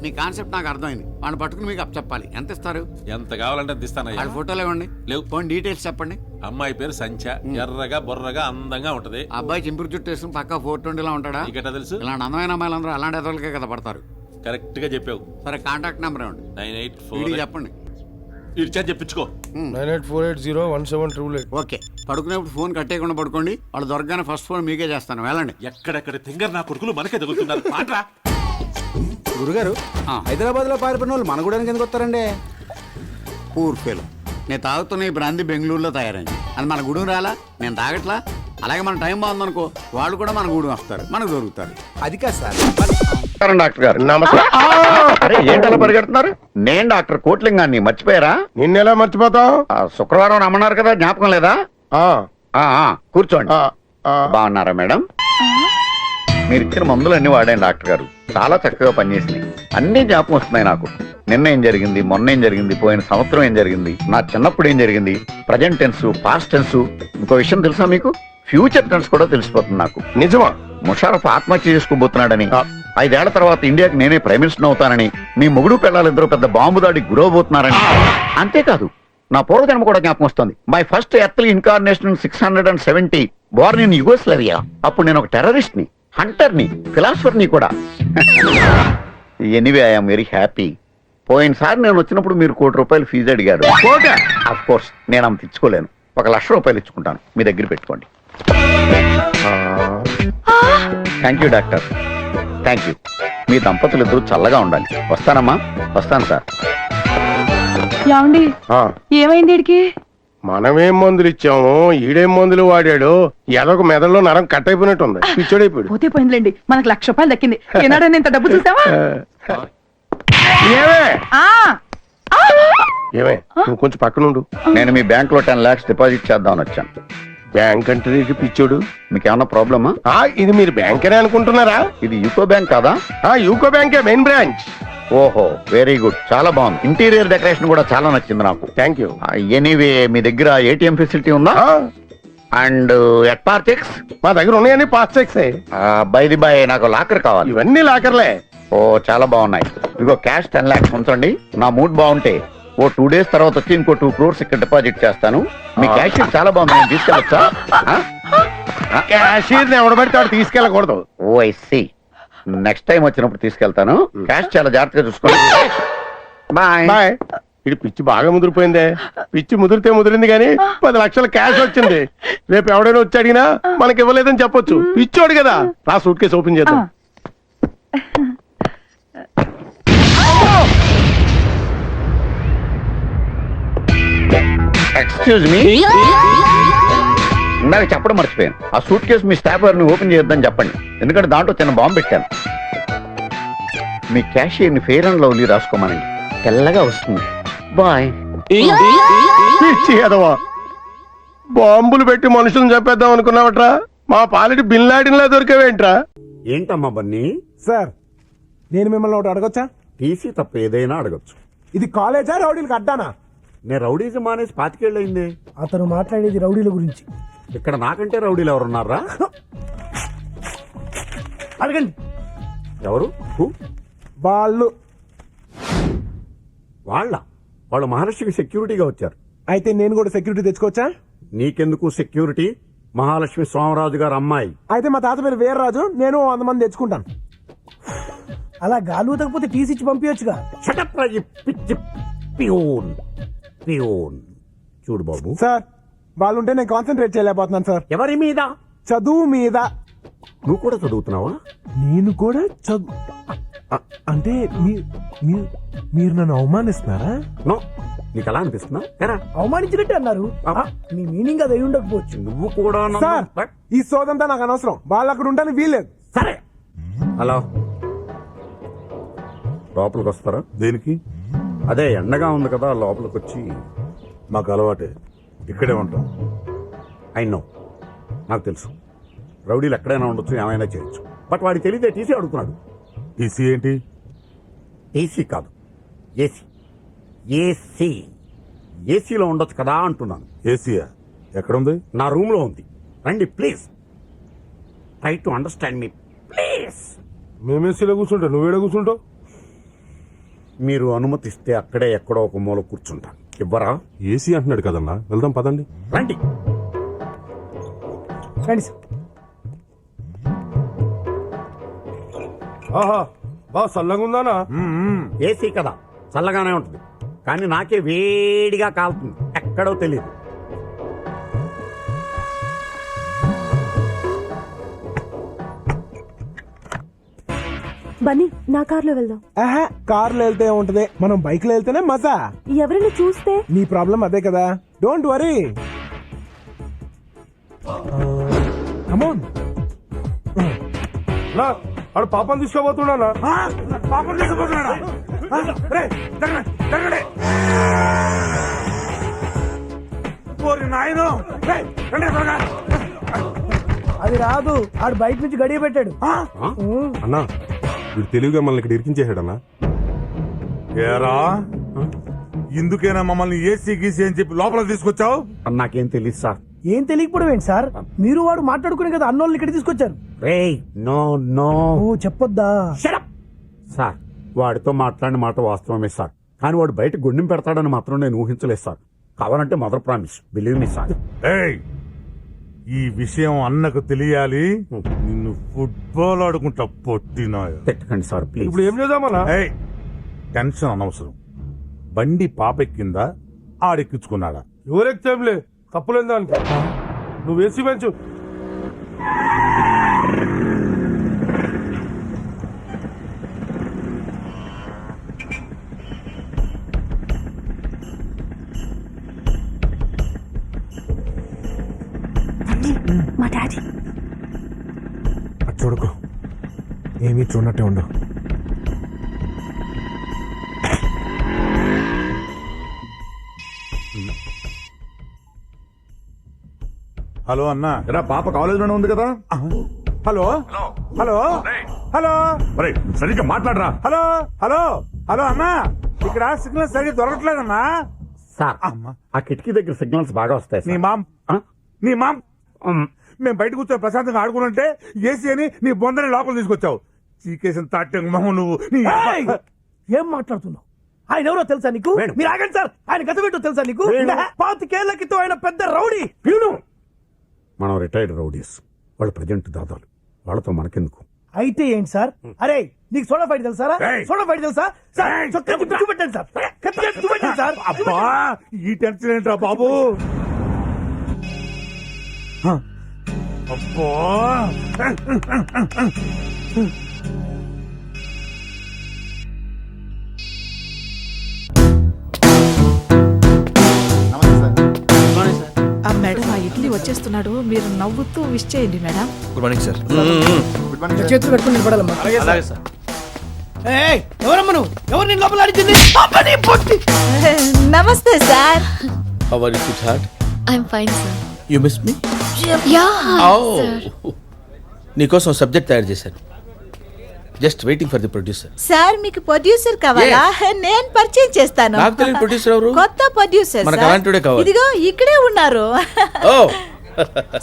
మీ కాన్సెప్ట్ నాకు అర్థమైంది. వాడిని పట్టుకుని మీకు అప్ చెప్పాలి. ఎంత ఇస్తారు? ఎంత కావాలంటే అంత ఇస్తానయ్యా. ఫోటోలు ఇవ్వండి. లేవు. పోనీ డీటెయిల్స్ చెప్పండి. అమ్మాయి పేరు సంచ, ఎర్రగా బొర్రగా అందంగా ఉంటది. అబ్బాయి చింపురు చుట్టూ వేసుకుని పక్క 420 ఉంటాడా? ఇక తెలుసు. ఇలాంటి అందమైన అమ్మాయిలందరూ అలాంటి ఎదలకే కదా పడతారు. కరెక్ట్ గా చెప్పావు. సరే కాంటాక్ట్ నెంబర్ ఇవ్వండి. 984 చెప్పండి. ఇచ్చా చెప్పించుకో. 9848017888. ఓకే, పడుకునేప్పుడు ఫోన్ కట్టేయకుండా పడుకోండి. వాళ్ళు దొరకగానే ఫస్ట్ ఫోన్ మీకే చేస్తాను. వెళ్ళండి. ఎక్కడెక్కడ తింగర్ నా కొడుకులు మనకే తగులుతున్నారు. పాట్రా గురుగారు, హైదరాబాద్ లో పారిపోయిన వాళ్ళు మన గూడానికి ఎందుకు వస్తారండి? పూర్ఫేలు. నేను తాగుతున్న ఈ బ్రాంతి బెంగళూరులో తయారైంది. అది మన గుడి రాలా? నేను తాగట్లా. అలాగే మన టైం బాగుందనుకో, వాళ్ళు కూడా మన గూడు వస్తారు, మనకు దొరుకుతారు. అది కాదు సార్. డాక్టర్ గారు ఏంటలా పరిగెడుతున్నారు? నేను డాక్టర్ కోట్లింగాన్ని, మర్చిపోయారా? నిన్నెలా మర్చిపోతావు? శుక్రవారం రమ్మన్నారు కదా, జ్ఞాపకం లేదా? కూర్చోండి. బాగున్నారా మేడం? మీరు ఇచ్చిన మందులు అన్ని వాడాను డాక్టర్ గారు, చాలా చక్కగా పనిచేసినాయి. అన్ని జ్ఞాపకం వస్తున్నాయి నాకు. నిన్న ఏం జరిగింది, మొన్న ఏం జరిగింది, పోయిన సంవత్సరం ఏం జరిగింది, నా చిన్నప్పుడు ఏం జరిగింది, ప్రజెంట్ టెన్స్, పాస్ట్ టెన్స్. ఇంకో విషయం తెలుసా మీకు? ఫ్యూచర్ టెన్స్ కూడా తెలిసిపోతుంది నాకు. నిజమా? ముషారఫ్ ఆత్మహత్య చేసుకోబోతున్నాడని, 5 ఏళ్ల తర్వాత ఇండియాకి నేనే ప్రైమ్ మినిస్టర్ అవుతానని, మీ మొగుడు పిల్లలిద్దరూ పెద్ద బాంబు దాడికి గురవబోతున్నారని. అంతేకాదు, నా పూర్వజన్మ కూడా జ్ఞాపకం వస్తుంది. My first earthly incarnation 670, Born in Yugoslavia. అప్పుడు నేను ఒక టెర్రరిస్ట్ ని, హంటర్ ని, ఫిలాసఫర్ ని కూడా. Anyway I'm very happy. పోయినసారి నేను వచ్చినప్పుడు మీరు ₹1 కోటి ఫీజు అడిగారు. ఆఫ్ కోర్స్ నేను అంత ఇచ్చుకోలేను. ₹1,00,000 ఇచ్చుకుంటాను, మీ దగ్గర పెట్టుకోండి. Thank you doctor, thank you. మీ దంపతులు ఇద్దరు చల్లగా ఉండాలి. వస్తానమ్మా. వస్తాను సార్. ఏమైంది వీడికి? మనమేం మందులు ఇచ్చాము, ఈడేం మందులు వాడాడు. ఏదో మెదడులో నరం కట్ అయిపోయినట్టుంది, పిచ్చోడైపోయాడు. పోతే పోయిందిలేండి, మనకు ₹1,00,000 దక్కింది. ఏనాడని ఇంత డబ్బు చూసావా? ఏమే నువ్వు కొంచెం పక్కనుండు. నేను మీ బ్యాంక్ లో 10 lakhs డిపాజిట్ చేద్దామని వచ్చాను. బ్యాంక్ అంటే నీకు పిచ్చోడు. మీకు ఏమన్నా ప్రాబ్లమా? ఇది మీరు బ్యాంక్ అని అనుకుంటున్నారా? ఇది యూకో బ్యాంక్ కాదా? యూకో బ్యాంకే మెయిన్ బ్రాంచ్. ఓహో, వెరీ గుడ్, చాలా బాగుంది. ఇంటీరియర్ డెకరేషన్ కూడా చాలా నచ్చింది నాకు. Thank you. ఎనీవే, మీ దగ్గర ఏటీఎం ఫెసిలిటీ ఉందా? అండ్ ఎట్ పార్ చెక్స్? మా దగ్గర ఉన్నాయని పాస్ చెక్స్. బై నాకు లాకర్ కావాలి. ఇవన్నీ లాకర్లే. ఓ, చాలా బాగున్నాయి. ఇదిగో క్యాష్ 10 lakhs ఉంచండి. నా మూడ్ బాగుంటే ఓ 2 days తర్వాత వచ్చి ఇంకో 2 crores ఇక్కడ డిపాజిట్ చేస్తాను. మీ క్యాష్ చాలా బాగుంది, నేను తీసుకెళ్ళొచ్చా? క్యాషియర్ ఎవడ పడితే వాడు తీసుకెళ్ళకూడదు. Oh, I see. Next time వచ్చినప్పుడు తీసుకెళ్తాను. క్యాష్ చాలా జాగ్రత్తగా చూసుకోండి. Bye bye. ఇది పిచ్చి బాగా ముదిరిపోయిందే. పిచ్చి ముదిరితే ముదిరింది కానీ 10 లక్షల క్యాష్ వచ్చింది. రేపు ఎవడైనా వచ్చి అడిగినా మనకి ఇవ్వలేదని చెప్పొచ్చు. పిచ్చోడు కదా. రా సూట్ కేసు ఓపెన్ చేద్దాం. ఎక్స్క్యూజ్ మీ, ఇందాక చెప్పడం మర్చిపోయాను. ఆ సూట్ కేసు మీ స్టాఫ్ గారిని ఓపెన్ చేయొద్దని చెప్పండి, ఎందుకంటే దాంట్లో చిన్న బాంబు పెట్టాను. మీ క్యాషియర్ని ఫెయిర్ అండ్ లవ్లీ రాసుకోమనండి, తెల్లగా వస్తుంది. బాయ్. పిచ్చి ఎదవా, బాంబులు పెట్టి మనుషులను చెప్పేద్దాం అనుకున్నావట్రా? మా పాలిటి బిన్ లాడిన్లా దొరికేవేంట్రా? ఏంటమ్మా బన్నీ? సార్, నేను మిమ్మల్ని ఒకటి అడగొచ్చా? టీసీ తప్ప ఏదైనా అడగచ్చు. ఇది కాలేజా రౌడీలకు అడ్డానా? నేను రౌడీజం మానేసి 25 ఏళ్ళు అయింది. అతను మాట్లాడేది రౌడీల గురించి. ఇక్కడ నాకంటే రౌడీలు ఎవరున్నారా? అడగండి. ఎవరు? వాళ్ళు వాళ్ళు మహాలక్ష్మికి సెక్యూరిటీగా వచ్చారు. అయితే నేను కూడా సెక్యూరిటీ తెచ్చుకోవచ్చా? నీకెందుకు సెక్యూరిటీ? మహాలక్ష్మి సోమరాజు గారు అమ్మాయి. అయితే మా తాత పేరు వీర్రాజు, నేను 100 మంది తెచ్చుకుంటాను. అలా గాలు తగ్గపోతే టీసీ ఇచ్చి పంపించచ్చుగా. చూడు బాబు. సార్, వాళ్ళుంటే నేను కాన్సన్ట్రేట్ చేయలేకపోతున్నాను సార్. ఎవరి మీద? చదువు మీద. నువ్వు కూడా చదువుతున్నావా? నేను కూడా అంటే మీరు నన్ను అవమానిస్తున్నారా? నో, నీకు అలా అనిపిస్తున్నా? అవమానించినట్టు అన్నారు. మీ మీనింగ్ అది అయి ఉండకపోవచ్చు. నువ్వు కూడా సార్, ఈ సోదంతా నాకు అనవసరం. వాళ్ళు అక్కడ ఉంటాను వీల్లేదు. సరే, హలో, లోపలికి వస్తారా? దేనికి? అదే ఎండగా ఉంది కదా, లోపలికి వచ్చి. మాకు అలవాటే, ఇక్కడే ఉంటాం. ఐ నో, నాకు తెలుసు. రౌడీలు ఎక్కడైనా ఉండొచ్చు, ఏమైనా చేయొచ్చు. బట్ వాడికి తెలియదే టీసీ అడుగుతున్నాడు. టీసీ ఏంటి? టీసీ కాదు, ఏసీ. ఏసీ ఏసీలో ఉండొచ్చు కదా అంటున్నాను. ఏసీయా? ఎక్కడుంది? నా రూమ్ లో ఉంది. రండి please. Try to understand me please. మేము ఏసీలో కూర్చుంటాం, నువ్వేడ కూర్చుంటావు? మీరు అనుమతిస్తే అక్కడే ఎక్కడో ఒక మూల కూర్చుంటాను. ఇవ్వరా? ఏసీ అంటున్నాడు కదన్నా, వెళ్దాం పదండి. రండి. రండి సార్. ఆహా, బా చల్లగా ఉందానా? ఏసీ కదా, చల్లగానే ఉంటుంది. కానీ నాకే వేడిగా కాలుతుంది, ఎక్కడో తెలియదు. బన్నీ, నా కార్లో వెళ్దాం. కార్లో వెళ్తే ఉంటది, మనం బైక్ లో వెళ్తేనే మజా. ఎవరైనా చూస్తే? నీ ప్రాబ్లం అదే కదా, డోంట్ వరీ. కమోన్. ఆడు పాపం తీసుకోబోతున్నానా? పాపం తీసుకుపోతున్నాడా? అది రాదు, ఆడు బయట నుంచి గడియ పెట్టాడు. అన్నా, వీడు తెలివిగా మనల్ని ఇక్కడ ఇరికించేసాడన్నా. ఏరా, ఇందుకేనా మమ్మల్ని ఏసీ గీసీ అని చెప్పి లోపల తీసుకొచ్చావు? నాకేం తెలియదు సార్. ఏం తెలియకపోవడం ఏంటి సార్? మీరు వాడు మాట్లాడుకునే కదా అన్నోళ్ళని ఇక్కడ తీసుకొచ్చారు. No no, చెప్పొద్దా? సార్, వాడితో మాట్లాడిన మాట వాస్తవమే సార్. కానీ వాడు బయట గుండెం పెడతాడని మాత్రం నేను ఊహించలేదు సార్. కావాలంటే mother promise, believe me sir. ఈ విషయం అన్నకు తెలియాలి. నిన్ను ఫుట్బాల్ ఆడుకుంటా పొట్టినా. పెట్టకండి సార్ ప్లీజ్. ఇప్పుడు ఏం చేద్దామన్నా? టెన్షన్ అనవసరం. బండి పాపెక్కిందా, ఆడెక్కించుకున్నాడా? ఎవరెక్కేంలే, తప్పులేని దానికి. నువ్వు వేసి పెంచు. మా డాడీ. చూడకు, ఏమీ చూడనట్టే ఉండు. హలో అన్నా ఎరా పాప కాలేజీలోనే ఉంది కదా హలో హలో హలో సరిగ్గా మాట్లాడరా హలో హలో హలో అన్నా ఇక్కడ సిగ్నల్ సరిగ్గా దొరకట్లేదన్నా సార్ ఆ కిటికీ దగ్గర సిగ్నల్స్ బాగా వస్తాయి నీ మామ్ మేము బయట కూర్చొని ప్రశాంతంగా ఆడుకుంటే ఏసీ అని నీ బొందని లోపల తీసుకొచ్చావు చీకేసిన తాటే మొహం నువ్వు ఏం మాట్లాడుతున్నావు? ఆయన ఎవరో తెలుసా నీకు? మీరు ఆగండి సార్, ఆయన గత పెట్టో తెలుసా నీకు? 25 క్రితం ఆయన పెద్ద రౌడీ. మనం రిటైర్డ్ రౌడీస్, వాళ్ళు ప్రజెంట్ దాదాలు, వాళ్ళతో మనకెందుకు? అయితే ఏంటి సార్? అరే నీకు సోడా ఫైట్ తెలుసా? సోడా ఫైట్ తెలుసా? సార్ చొక్కా పిచ్చి పెట్టండి సార్, కత్తి పెట్టండి సార్. అబ్బా ఈ టెన్షన్ ఏంట్రా బాబు? అబ్బా ఆ మేడం ఆ ఇడ్లీ వచ్చేస్తున్నాడు, మీరు నవ్వుతూ విష్ చేయండి మేడం. Good morning sir. చేతులు పెట్టుకుని నిలబడాలమ్మా. అలాగే సార్. ఎవరమ్మా నువ్వు? ఎవరు నేను లోపల అడిగింది? నమస్తే sir. How are you sweet heart? I'm fine sir. You miss me? Yeah నీకోసం సబ్జెక్ట్ తయారు చేశాను. Just waiting for the producer. Sir మీకు ప్రొడ్యూసర్ కావాలా? నేను పరిచయం చేస్తాను. నాకు తెలియని ప్రొడ్యూసర్ ఎవరు? కొత్త ప్రొడ్యూసర్. మనకు అలాంటివాడే కావాలి. ఇదిగో ఇక్కడే ఉన్నారు. ఓ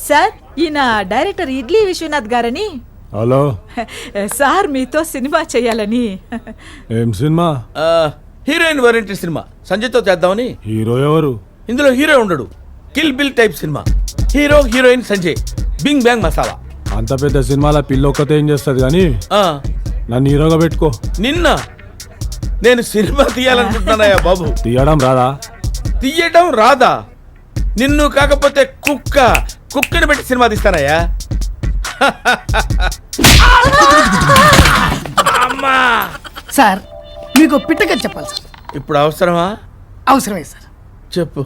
సార్ ఈయన డైరెక్టర్ ఇడ్లీ విశ్వనాథ్ గారని. హలో సార్ మీతో సినిమా చేయాలని. ఏం సినిమా? హీరోయిన్ వారంటీ సినిమా సంజయ్తో చేద్దామని. హీరో ఎవరు? ఇందులో హీరో ఉండడు, kill bill type cinema. Hero heroine Sanjay, bing bang masala. అంత పెద్ద సినిమాలో పిల్ల ఒక్కతే ఏం చేస్తుంది కానీ నన్ను హీరోగా పెట్టుకో. నిన్న నేను సినిమా తీయాలనుకుంటున్నానయ్యా బాబు. తీయడం రాదా? తీయడం రాదా? నిన్ను కాకపోతే కుక్కని పెట్టి సినిమా తీస్తానయ్యా. అమ్మా సార్ మీకు పిట్టగా చెప్పాలి సార్. ఇప్పుడు అవసరమా? అవసరమే సార్. చెప్పు.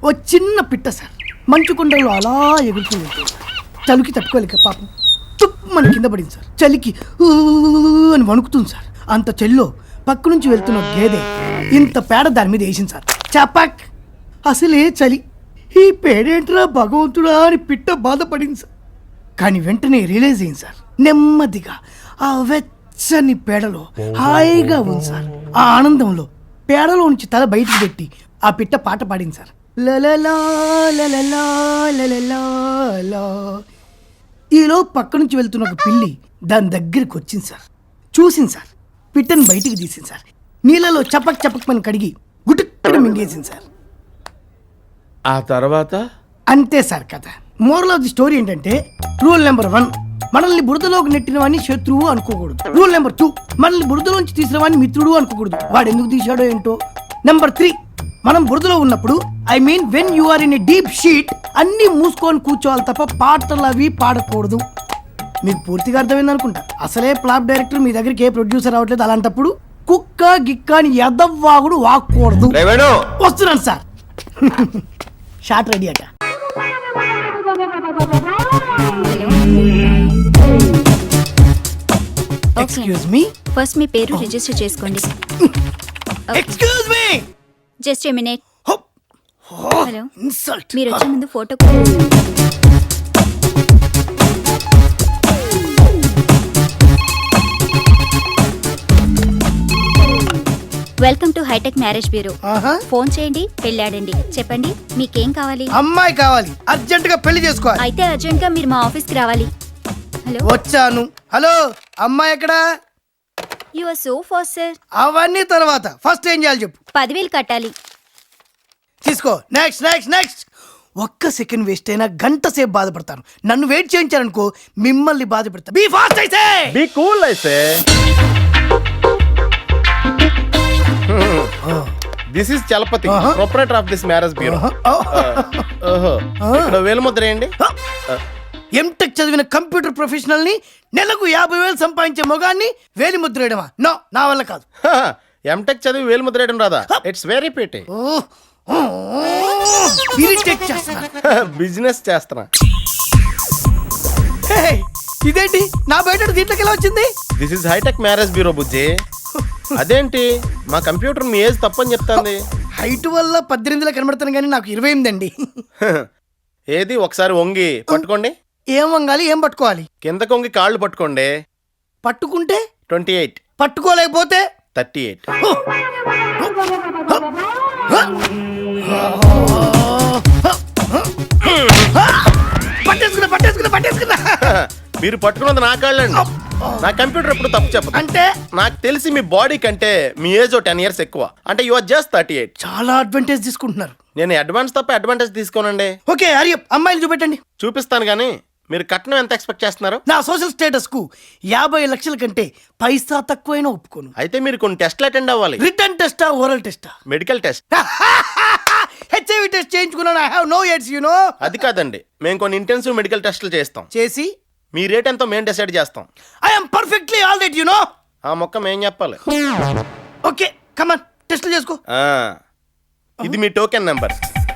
ఓ చిన్న పిట్ట సార్ మంచు కొండల్లో అలా ఎగురుతూ ఉంటుంది సార్. చలికి తట్టుకోలేక పాపం తుప్పమని కింద పడింది సార్. చలికి ఊ అని వణుకుతుంది సార్. అంత చెల్లో పక్క నుంచి వెళ్తున్న గేదె ఇంత పేడ దాని మీద వేసింది సార్. చపాక్. అసలే చలి, ఈ పేడేంట్రా భగవంతుడా అని పిట్ట బాధపడింది సార్. కానీ వెంటనే రియలైజ్ అయింది సార్. నెమ్మదిగా ఆ వెచ్చని పేడలో హాయిగా ఉంది సార్. ఆ ఆనందంలో పేడలో నుంచి తల బయటికి పెట్టి ఆ పిట్ట పాట పాడింది సార్. లలలా లలలా లలలా లా. ఈలో పక్క నుంచి వెళ్తున్న ఒక పిల్లి దాని దగ్గరికి వచ్చింది సార్. చూసింది సార్. పిట్టని బయటికి తీసింది సార్. నీళ్ళలో చపక్ చపక్ మని కడిగి గుట్టుక్కడ మింగేసింది సార్. ఆ తర్వాత అంతే సార్ కథ. మోరల్ ఆఫ్ ది స్టోరీ ఏంటంటే, రూల్ నెంబర్ 1 మనల్ని బురదలోకి నెట్టిన వాడిని శత్రువు అనుకోకూడదు. రూల్ నెంబర్ 2 మనల్ని బురదలోంచి తీసిన వాడిని మిత్రుడు అనుకోకూడదు. వాడు ఎందుకు తీశాడో ఏంటో. నెంబర్ 3 మనం బురదలో ఉన్నప్పుడు, I mean when you are in a deep sheet, అన్ని మూసుకొని కూర్చోవాలి తప్ప పాటలు అవి పాడకూడదు. మీకు పూర్తిగా అర్థమైంది అనుకుంటా. అసలే ఫ్లాప్ డైరెక్టర్ మీ దగ్గరికి ఏ ప్రొడ్యూసర్ రావట్లేదు. అలాంటప్పుడు కుక్క గిక్క అని ఎదవ్వాగుడు వాక్కూడదు. వస్తున్నాను సార్. షార్ట్ రెడీ అట. Excuse me. ఫస్ట్ మీ పేరు రిజిస్టర్ చేసుకోండి. Excuse me. Just a minute. Hello, insult. మీరు వచ్చే ముందు photo. Welcome to hitech marriage bureau. Phone చేయండి, పెళ్ళాడండి. చెప్పండి మీకేం కావాలి? అమ్మాయి కావాలి, అర్జెంట్ గా పెళ్లి చేసుకోవాలి. అయితే అర్జెంట్ గా మీరు మా ఆఫీస్ కి రావాలి. హలో, వచ్చాను. హలో, అమ్మాయి ఎక్కడా? You are so fast sir. అవన్నీ తర్వాత ఫస్ట్ ఏం చేయాలి చెప్పు. 10,000 కట్టాలి. తీసుకో. Next next next. ఒక్క సెకండ్ వేస్ట్ అయినా గంట సేపు బాధపడతాను. నన్ను వెయిట్ చేయించారనుకో మిమ్మల్ని బాధ పెడతా. బీ ఫాస్ట్ అయితే. బీ కూల్ అయితే. This is Chalapathi, proprietor of this marriage bureau. వేలుముద్ర ఏంటి? ఎంటెక్ చదివిన కంప్యూటర్ ప్రొఫెషనల్ ని నెలకు 50,000 సంపాదించే మొగాన్ని వేలి ముద్ర వేయడమా? నో, నా వల్ల కాదు. ఎంటెక్ చదివి వేలుముద్ర వేయడం రాదా? It's very pity. ఇరిటేట్ చేస్తున్నా. బిజినెస్ చేస్తున్నా. ఇదేంటి నా బయట దీంట్లోకి ఎలా వచ్చింది? This is hi-tech marriage bureau Bujji. అదేంటి మా కంప్యూటర్ మీ ఏజ్ తప్పని చెప్తాంది. హైట్ వల్ల 18 కనబడతాను కానీ నాకు 28 అండి. ఏది ఒకసారి వంగి పట్టుకోండి. ఏం వంగాలి, ఏం పట్టుకోవాలి? కిందకు వంగి కాళ్ళు పట్టుకోండి. పట్టుకుంటే 28. పట్టుకోలేకపోతే 38. పట్టేసుకున్నా. మీరు పట్టుకున్నది నా కాళ్ళండి. నా కంప్యూటర్ ఎప్పుడు తప్పు చెప్పదు. అంటే నాకు తెలిసి మీ బాడీ కంటే మీ ఏజ్ 10 years ఎక్కువ. అంటే యు ఆర్ జస్ట్ 38. చాలా అడ్వాంటేజ్ తీసుకుంటున్నారు. నేను అడ్వాన్స్ తప్ప అడ్వాంటేజ్ తీసుకోనండి. ఓకే హరియప్, అమ్మాయిలు చూపెట్టండి. చూపిస్తాను కానీ మీరు కట్నం ఎంత ఎక్స్పెక్ట్ చేస్తున్నారు? నా సోషల్ స్టేటస్ కు 50 లక్షల కంటే పైసా తక్కువైనా ఒప్పుకోను. అయితే మీరు కొన్ని టెస్ట్లు అటెండ్ అవ్వాలి. రిటర్న్ టెస్టా, ఓరల్ టెస్టా? Medical test. హెచ్ఐవి టెస్ట్ చేయించుకున్నాను. I have no AIDS, you know. అది కాదండి, మేము కొన్ని ఇంటెన్సివ్ మెడికల్ టెస్టులు చేస్తాం. చేసి మీ రేట్ ఎంతో మేము డిసైడ్ చేస్తాం. I am perfectly all right, you know. ఆ మొక్క మేము చెప్పాలి. ఓకే కమ్ ఆన్, టెస్ట్లు చేసుకో. ఇది మీ టోకెన్ నెంబర్.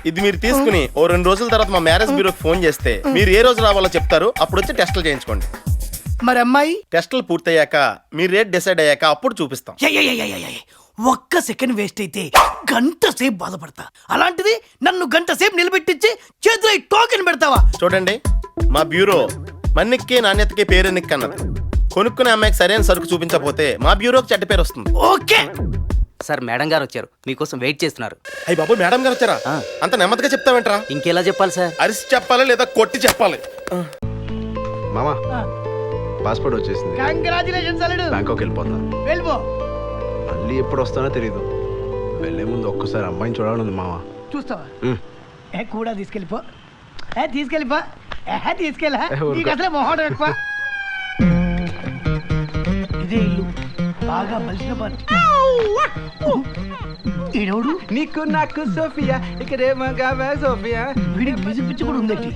ఇది మీరు తీసుకుని ఓ 2 రోజుల తర్వాత మా మ్యారేజ్ బ్యూరోకి ఫోన్ చేస్తే మీరు ఏ రోజు రావాలో చెప్తారు. అప్పుడు వచ్చి టెస్టులు చేయించుకోండి. మరి అమ్మాయి టెస్టులు పూర్తయ్యాక మీ రేట్ డిసైడ్ అయ్యాక అప్పుడు చూపిస్తాం. ఒక్క సెకండ్ వేస్ట్ అయితే గంట సేపు బాధపడతా. అలాంటిది నన్ను గంట సేపు నిలబెట్టించి చేతిలో టోకెన్ పెడతావా? చూడండి, మా బ్యూరో మన్నిక్కి నాణ్యతకి పేరెన్నిక్ అన్నది. కొనుక్కునే అమ్మాయికి సరైన సరుకు చూపించకపోతే మా బ్యూరోకి చెడ్డ పేరు వస్తుంది. ఓకే సార్, మేడం గారు వచ్చారు, మీకోసం వెయిట్ చేస్తున్నారు. అయ్యి బాబు, మేడం గారు వచ్చారా? అంత నెమ్మదిగా చెప్తావేంట్రా? ఇంకెలా చెప్పాలి సార్? అరిసి చెప్పాలి లేదా కొట్టి చెప్పాలి? మామా పాస్పోర్ట్ వచ్చేసింది. కంగ్రాచులేషన్స్ అల్లుడు. బ్యాంకాక్ వెళ్ళిపోతున్నా. వెళ్ళిపో. మళ్ళీ ఎప్పుడు వస్తానో తెలీదు. వెళ్ళే ముందు ఒక్కసారి అమ్మాయిని చూడాలని మామా. చూస్తావా? కూడా తీసుకెళ్ళిపో. తీసుకెళ్ళిపో. తీసుకెళ్ళా. నీకు అసలే మొహం ఎక్కువ. ఇదే ఇల్లు, బాగా బలిసిన పార్టీ. ఈడోడు నీకు నాకు సోఫియా, ఇక్కడేమో సోఫియా. వీడికి మ్యూజిక్ పిచ్చి కూడా ఉందటి.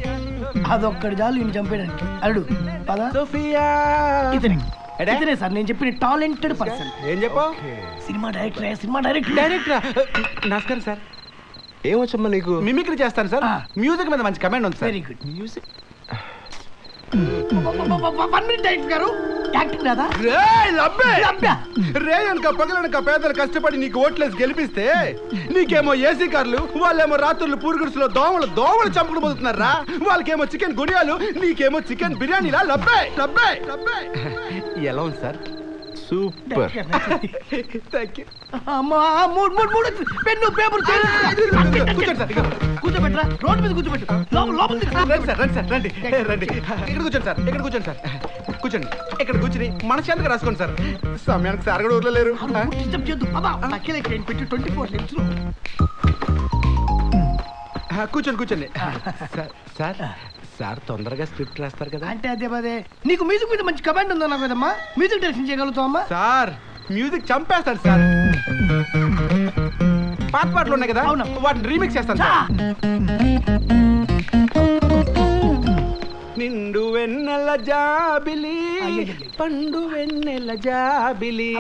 అదొక్కడి చాలు ఈయన చంపేయడానికి. అల్లుడు పదా. సోఫియా ఇతనే సార్ నేను చెప్పిన టాలెంటెడ్ పర్సన్. ఏం చెప్పు? Cinema director. నమస్కారం సార్. ఏమొచ్చమ్మా నీకు? మిమిక్రీ చేస్తాను సార్. మ్యూజిక్ మీద మంచి కమెంట్ ఉంది sir. Very good. Music 1 minute director గారు, యాక్టింగ్ రాదా? రే అనక పగలనక పేదలు కష్టపడి నీకు ఓట్లేసి గెలిపిస్తే నీకేమో ఏసీ కార్లు, వాళ్ళేమో రాత్రులు పూరుగుడుసులో దోమలు చంపుకుని పోతున్నారా. వాళ్ళకేమో చికెన్ గుడియాలు, నీకేమో చికెన్ బిర్యానీలా. లబ్బే లబ్బే లబ్బే. ఎలా ఉంది సార్? సూపర్. Thank you. అమ్మా, మూడు పెన్ను పేపర్ కూర్చోండి సార్. కూర్చోబెట్టరా, రోడ్డు మీద కూర్చోబెట్టు. లోపల రండి సార్, రండి సార్, రండి రండి. ఇక్కడ కూర్చోండి సార్, ఇక్కడ కూర్చోండి సార్. కూర్చోండి. ఇక్కడ కూర్చుని మనశాంతిగా రాసుకోండి సార్. సమయానికి సార్ కూడా ఊర్లో లేరు. కూర్చోండి. సార్ సార్ తొందరగా స్క్రిప్ట్ రాస్తారు కదా. అంటే అదే పదే. నీకు మ్యూజిక్ మీద మంచి కమాండ్ ఉందా నాకు కదమ్మా? మ్యూజిక్ డైరెక్షన్ చేయగలుగుతావు అమ్మా? సార్ మ్యూజిక్ చంపేస్తాడు సార్. పాటలు ఉన్నాయి కదా, వాటిని రీమిక్స్ చేస్తాను సార్. నిండు వెన్నెల జాబిలి, పండు వెన్నెల జాబిలి.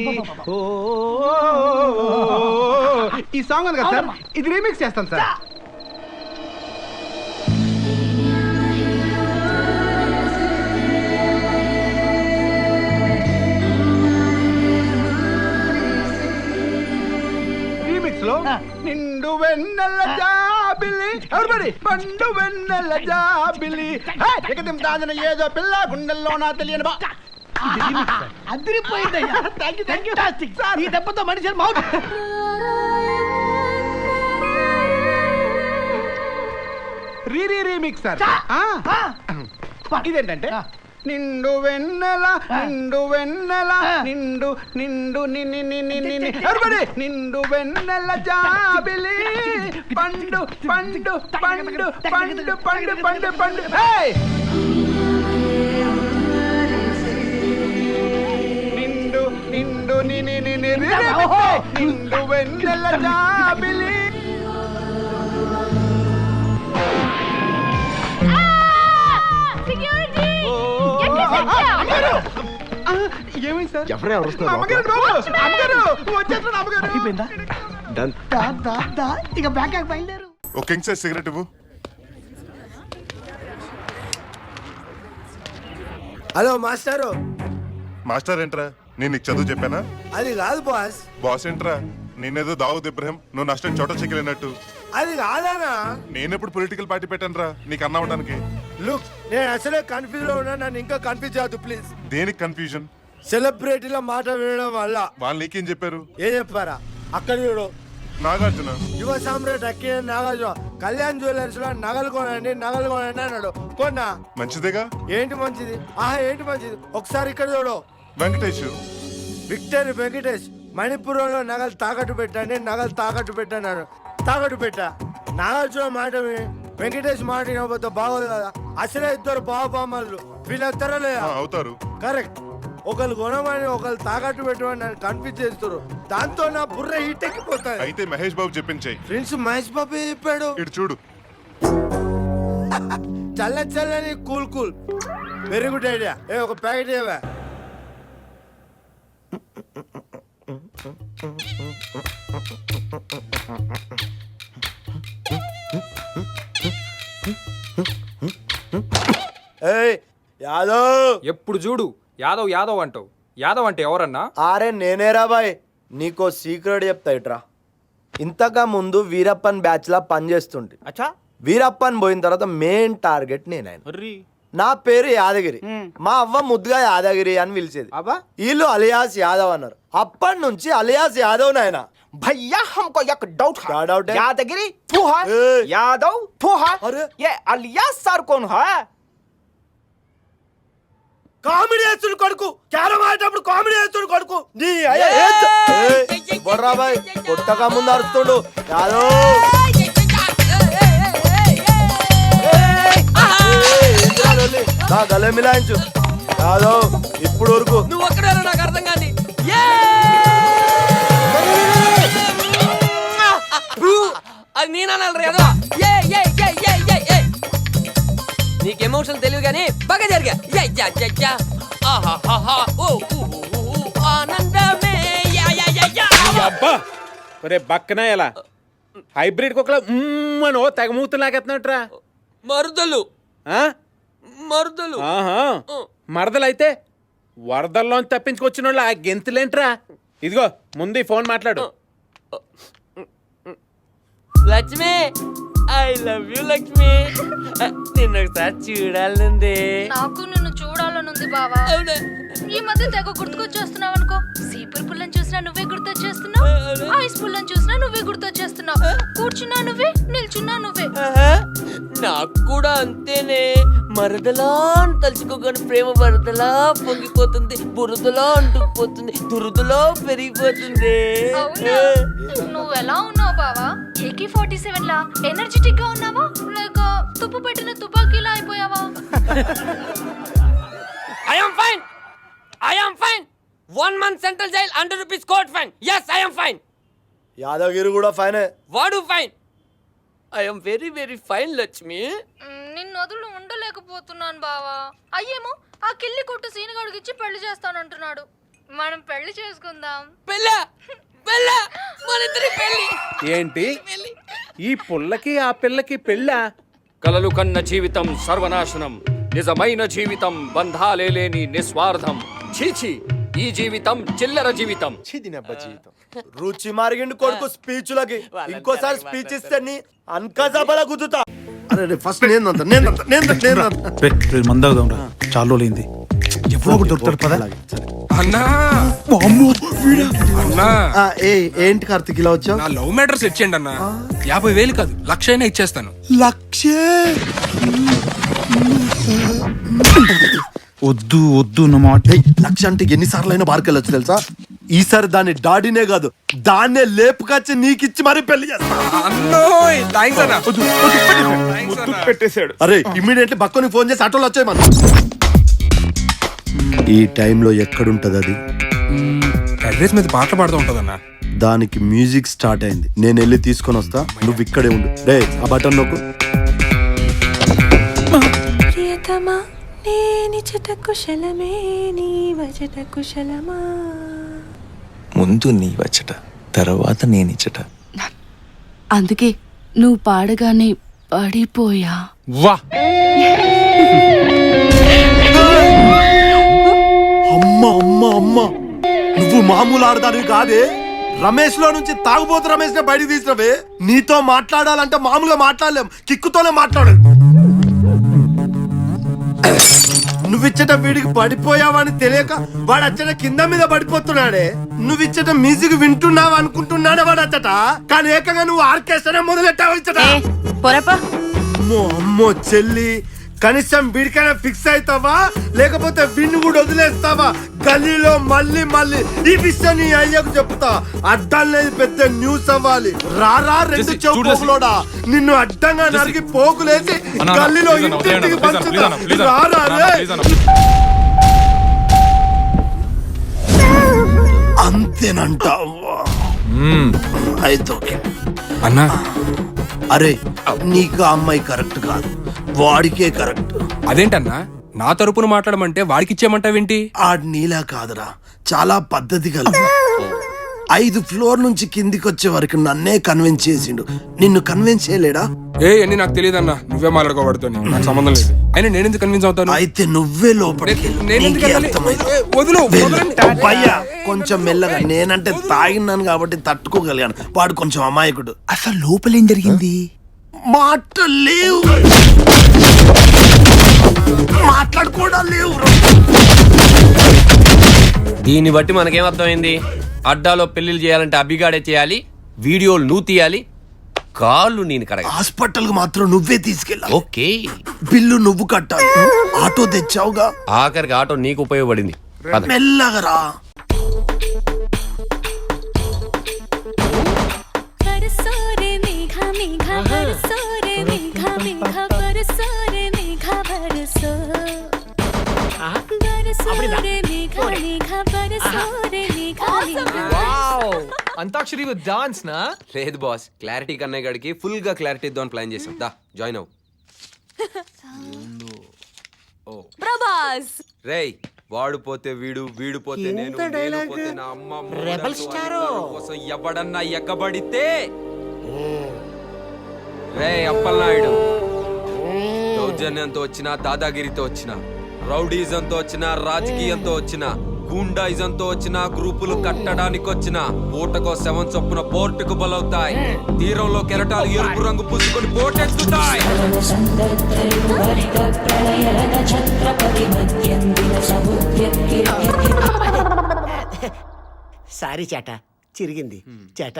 ఓ ఈ సాంగ్ ఉంది కదా సార్, ఇది రీమిక్స్ చేస్తాను సార్. నిండు వెన్నెల జాబిలి, ఎవరిబడి పండు వెన్నెల జాబిలి. ఎకదిం దాచిన ఏదో పిల్ల గుండెల్లో నా తెలియని బా. అదిరిపోయిందయ్యా. ఫ్యాంటాస్టిక్. ఈ దెబ్బతో మనిషి మౌత్. Remix sir. ఇదేంటంటే నిండు వెన్నెల నిండు వెన్నెల నిండు నిండు ఎవరిబడి నిండు వెన్నెల జాబిలి, పండు పండు పండు పండు పండు పండు పండు. నిండు నిండు నిండు వెన్నెల జాబిలి. ఏమైంది సార్? ఇక బ్యాక్ బయలుదేరు. ఓ కింగ్ సైజ్ సిగరెట్ ఇవ్వు. హలో మాస్టారు. మాస్టర్ ఏంట్రా? నేను నీకు చదువు చెప్పానా? అది కాదు బాస్. బాస్ ఏంట్రా? నేనేదో దావుద్ ఇబ్రహీం నువ్వు నష్టం చోట చెక్కలేనట్టు. అది కాదానా? నేనెప్పుడు పొలిటికల్ పార్టీ పెట్టాను రా నీకు అన్న అవడానికి. లుక్, నేను అసలే కన్ఫ్యూజ్ లో ఉన్నా, నన్ను ఇంకా కన్ఫ్యూజ్ చేయద్దు ప్లీజ్. దేనికి కన్ఫ్యూజన్? సెలబ్రిటీల మాట వినడం వల్ల. వాళ్ళు నీకేం చెప్పారు? ఏం చెప్పారా? అక్కడ చూడు, నాగార్జున యువ సామ్రాట్ అక్కినే నాగార్జున కళ్యాణ్ జ్యువెలర్స్ లో నగలు కొనండి అన్నాడు. కొన్నా. మంచిదేగా. ఏంటి మంచిది? ఏంటి మంచిది? ఒకసారి ఇక్కడ చూడు, వెంకటేష్ వెంకటేష్ మణిపురంలో నగలు తాకట్టు పెట్టాడు. తాకట్టు పెట్టా. నాగార్జున మాట విని వెంకటేష్ మాట వినకపోతే బాగోదు కదా. అసలే ఇద్దరు బావబామ్మలు, వీళ్ళందరూ అవుతారు. కరెక్ట్. ఒకళ్ళు కొనమని ఒకళ్ళు తాకట్టు పెట్టమని నన్ను కన్ఫ్యూజ్ చేస్తారు. దాంతో నా బుర్ర హీట్ ఎక్కిపోతాయి. అయితే మహేష్ బాబు చెప్పించాయి. ఫ్రెండ్స్ మహేష్ బాబు చెప్పాడు. ఇటు చూడు. చల్లని కూల్ వెరీ గుడ్ ఐడియా. ఒక ప్యాకెట్ ఇవ్వా. యాదవ్, ఎప్పుడు చూడు యాదవ్ యాదవ్ అంటావు. యాదవ్ అంటే ఎవరన్నా? అరే నేనేరా బాయ్. నీకో సీక్రెట్ చెప్తా ఇట్రా. ఇంతగా ముందు వీరప్పన్ బ్యాచ్ లా పనిచేస్తుంటే వీరప్పన్ పోయిన తర్వాత మెయిన్ టార్గెట్ నేనైనా. నా పేరు యాదగిరి, మా అవ్వ ముద్దుగా యాదగిరి అని పిలిచేది. వీళ్ళు అలియాస్ యాదవ్ అన్నారు. అప్పటి నుంచి అలియాస్ యాదవ్ నాయన. भैया हमको एक डाउट है. डाउट है? यादगिरी तू है, यादव तू है, ये अलियास सर कौन है? కామెడీ చేస్తుడు కొడుకు. క్యారం ఆడేటప్పుడు కామెడీ చేస్తుడు కొడుకు. నీ బొర్రా బాయ్ కొట్టగా ముందు అరుస్తుండు. నా గల మిలాయించు యాదవ్. ఇప్పుడు వరకు నువ్వు ఒక్కడే నాకు అర్థం కాదు. అది నేనన్నా నీకు ఎమోషన్ తెలియదు కానీ బాగా జరిగా. ఒరే బక్కన ఎలా హైబ్రిడ్ కుక్కల అని తెగ మూతులు నాకెత్తున్నట్రా. మరుదలు మరదలైతే వరదల్లోంచి తప్పించుకొచ్చిన వాళ్ళు ఆ గెంతులేంట్రా. ఇదిగో ముందు ఈ ఫోన్ మాట్లాడు. Lakshmi, I love you Lakshmi. నిన్ను ఒకసారి చూడాలనుంది. నాకు నిన్ను చూడాలనుంది బావా. ఈ మధ్య తెగ గుర్తుకొచ్చేస్తున్నావు అనుకో. సీపర్ పుల్లని చూసినా నువ్వే గుర్తొచ్చేస్తున్నావు, ఐస్ పుల్లని చూసినా నువ్వే గుర్తొచ్చేస్తున్నావు. కూర్చున్నా నువ్వే, నిల్చున్నా నువ్వే. నాకు కూడా అంతేనే. మరదలా అని తలుచుకోగానే ప్రేమ వరదలా పొంగిపోతుంది, బురదలా అంటుకుపోతుంది, దురదలో పెరిగిపోతుంది. నువ్వెలా ఉన్నావు బావా? AK-47 లా ఎనర్జెటిక్ గా ఉన్నావా, లేక తుప్పు పెట్టిన తుపాకీలా అయిపోయావా? I am fine. 1 month central jail, 100 rupees court fine. Yes, I am fine. Yadagiri కూడా ఫైన్. వాడు fine. I am very very fine Lakshmi. నిన్ను వదులు ఉండలేకపోతున్నాను బావా. అయ్యేమో ఆ కిల్లి కొట్టు సీనుగాడికి ఇచ్చి పెళ్లి చేస్తానంటున్నాడు. మనం పెళ్లి చేసుకుందాం. ఏంటి ఈ పుల్లకి ఆ పిల్లకి పెళ్ళా? కలలు కన్న జీవితం సర్వనాశనం, నిజమైన జీవితం బంధాలే లేని నిస్వార్థం. చీచి, ఈ జీవితం చిల్లర జీవితం. రుచి మారిగిండు కొడుకు స్పీచ్లకి. ఇంకోసారి స్పీచ్ ఇస్తే అన్కజాబల గుద్దుతా. అరే ఫస్ట్ మందాగుదాంరా, చాలా రోజులైంది. ఎప్పుడో ఒకటి దొరుకుతాడు పద. అన్నా ఏంటి కార్తిక్ ఇలా వచ్చావు? నా లవ్ మ్యాటర్ సెట్ చేయండి అన్న. 50,000 కాదు, 1,00,000 అయినా ఇచ్చేస్తాను. వద్దు వద్దు నా మాట. 1,00,000 అంటే ఎన్నిసార్లు అయినా బార్కెళ్ళొచ్చు తెలుసా? ఈసారి దాన్ని డాడీనే కాదు, దాన్నే లేపుకొచ్చి నీకిచ్చి మరీ పెళ్లి చేస్తా. పెట్టేశాడు. అరే ఇమ్మీడియట్లీ బక్కని ఫోన్ చేసి ఆటోలో వచ్చాయి మనం. ఈ టైంలో ఎక్కడుంటది అది? అడ్రస్ మీద పాటలు పాడుతూ ఉంటదన్నా. దానికి మ్యూజిక్ స్టార్ట్ అయింది. నేను వెళ్ళి తీసుకొని వస్తా, నువ్వు ఇక్కడే ఉండు. డే ఆ బటన్ నొక్కు. ప్రియతమా నేనిచట కుశలమే, నీ వచట కుశలమా. ముందు నీ వచ్చట, తర్వాత నేనిచ్చట. అందుకే నువ్వు పాడగానే పడిపోయా. వా అమ్మ అమ్మ అమ్మ, నువ్వు మామూలు ఆడదానివి కాదే. రమేష్ లో నుంచి తాగుబోతు రమేష్ నే బయటికి తీసినవే. నీతో మాట్లాడాలంటే మామూలుగా మాట్లాడలేం, కిక్కుతోనే మాట్లాడాలి. నువ్విచ్చట వీడికి పడిపోయావని తెలియక వాడు అచ్చట కింద మీద పడిపోతున్నాడే. నువ్విచ్చట మ్యూజిక్ వింటున్నావు అనుకుంటున్నాడే వాడు అచ్చట, కానీ ఏకంగా నువ్వు ఆర్కెస్ట్రా మొదలెట్టావు ఇచ్చట. అమ్మో అమ్మో చెల్లి, కనీసం వీడికైనా ఫిక్స్ అవుతావా లేకపోతే విన్ను కూడా వదిలేస్తావా? గల్లీలో మళ్ళీ మళ్ళీ ఈ విషయం నీ అయ్యకు చెప్తా. అడ్డాలనేది పెద్ద న్యూస్ అవ్వాలి. రారా రెండు చౌకోలోడా, నిన్ను అడ్డంగా నరికి పోగులేసి గల్లీలో ఇంటింటికి పంచుతా. రారా రే. అంతేనంటావా? అయితే ఓకే అన్నా. అరే నీకు ఆ అమ్మాయి కరెక్ట్ కాదు, వాడికే కరెక్ట్. అదేంటన్నా నా తరపున మాట్లాడమంటే వాడికి ఇచ్చేయమంటావేంటి? ఆడు నీలా కాదురా, చాలా పద్ధతి కలదు. 5 ఫ్లోర్ నుంచి కిందికి వచ్చే వరకు నన్నే కన్విన్స్ చేసిండు. నిన్ను కన్విన్స్ చేయలేడా? అన్ని నాకు తెలియదన్నా, నువ్వే మాట్లాడుకోబడుతు, నాకు సంబంధం లేదు. అయినా నేనెందుకు కన్విన్స్ అవుతాను? అయితే నువ్వే లోపలికి భయ్యా, కొంచెం మెల్లగా. నేనంటే తాగినాను కాబట్టి తట్టుకోగలిగాను, వాడు కొంచెం అమాయకుడు. అసలు లోపలేం జరిగింది? మాటలు లేవు, మాట్లాడుకోవడం లేవు. దీన్ని బట్టి మనకేం అర్థమైంది? అడ్డాలో పెళ్లిళ్ళు చేయాలంటే అభిగాడే చేయాలి, వీడియోలు నువ్వు తీయాలి, కాళ్ళు నేను కడగ. హాస్పిటల్ కి మాత్రం నువ్వే తీసుకెళ్ళా. ఓకే, బిల్లు నువ్వు కట్టాలి. ఆటో తెచ్చావుగా, ఆఖరికి ఆటో నీకు ఉపయోగపడింది. పద. మెల్లగా రా. అంతాక్షరి విత్ డాన్స్ నా? లేదు బాస్, క్లారిటీ కన్నయ్య గడికి ఫుల్ గా క్లారిటీ ఇద్దాం ప్లాన్ చేసాం. దా జాయిన్ అవ్వు. రేయ్, వాడు పోతే వీడు, వీడు పోతే నేను, నేను పోతే నా అమ్మ. రెబల్ స్టార్ కోసం ఎవడన్నా ఎక్కబడితే రే అప్పలనాయుడు, దౌర్జన్యంతో వచ్చినా, దాదాగిరితో వచ్చినా, రౌడీజంతో వచ్చినా, రాజకీయంతో వచ్చినా, గూండాయిజంతో వచ్చినా, గ్రూపులు కట్టడానికి వచ్చినా, పూటకో 7 చొప్పున పోర్టుకు బలవుతాయి. తీరంలో కెరటాలు ఎరుపు రంగు పూసుకొని పోటెత్తుతాయి. సారీ చేట, చిరిగింది. చేట,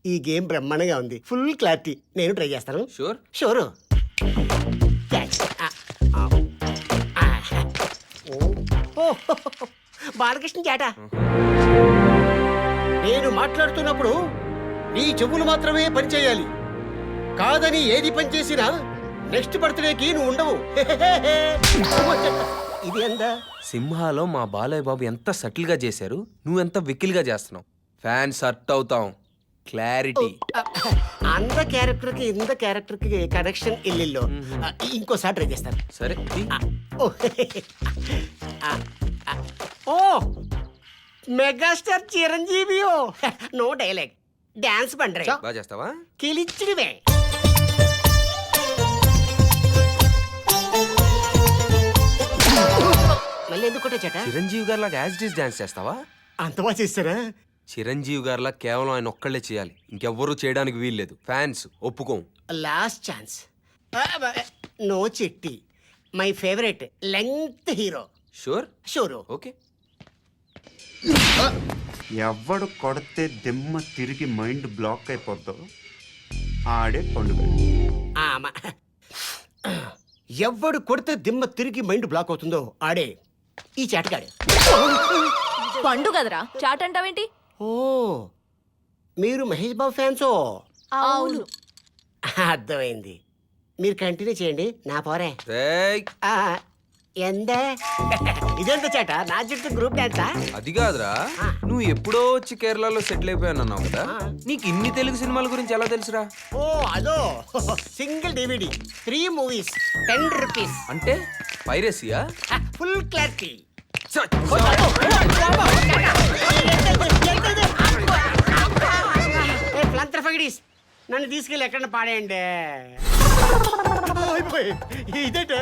ఈ గేమ్ బ్రహ్మాండంగా ఉంది, ఫుల్ క్లారిటీ. నేను ట్రై చేస్తాను. షూర్ షూరు. బాలకృష్ణ చేట, నేను మాట్లాడుతున్నప్పుడు నీ చెవులు మాత్రమే పనిచేయాలి. కాదని ఏది పనిచేసినా నెక్స్ట్ బర్త్డేకి నువ్వు ఉండవు. ఇది ఎందా? సింహాలో మా బాలయ్య బాబు ఎంత సటిల్ గా చేశారు, నువ్వెంత వికిల్ గా చేస్తున్నావు. ఫ్యాన్స్ హర్ట్ అవుతాం. క్లారిటీ. అంద క్యారెక్టర్ కి ఇంత క్యారెక్టర్ కి కనెక్షన్ ఇల్లిల్లో. ఇంకోసారి ట్రై చేస్తాను. సరే. Oh megastar Chiranjeevi. No dialogue, dance పండ్రే. బాగా చేస్తావా? కిలిచ్చిడివే. మళ్ళీ ఎందుకు కొట్టా? చిరంజీవి గారి లాగా యాజ్ డిస్ డాన్స్ చేస్తావా? అంత బాగా చేస్తారా? చిరంజీవి గారిలా కేవలం ఆయన ఒక్కళ్ళే చేయాలి, ఇంకెవ్వరూ చేయడానికి వీల్లేదు. ఫ్యాన్స్ ఒప్పుకోం. Last chance. No Chitti, my favourite length hero. Sure? Sure. Okay. ఎవడు కొడితే దిమ్మ తిరిగి మైండ్ బ్లాక్ అయిపోద్దో ఆడే పండుగ. ఎవడు కొడితే దిమ్మ తిరిగి మైండ్ బ్లాక్ అవుతుందో ఆడే ఈ చాటగాడు. పండు కదరా, చాట్ అంటావేంటి? ఓ, మీరు మహేష్ బాబు ఫ్యాన్సో? అవును. అర్థమైంది. మీరు కంటిన్యూ చేయండి, నా పోరే. ఎందే ఇదెంత చాట? నా చుట్టూ గ్రూప్ డాన్సా? అది కాదురా, నువ్వు ఎప్పుడో వచ్చి కేరళలో సెటిల్ అయిపోయాను అన్నావు కదా, నీకు ఇన్ని తెలుగు సినిమాల గురించి ఎలా తెలుసురా? ఓ అదో, సింగిల్ DVD 3 మూవీస్ 10 రూపీస్. అంటే పైరసీయా? Full clarity. నన్ను తీసుకెళ్ళి ఎక్కడ పాడేయండి. ఇదేంటే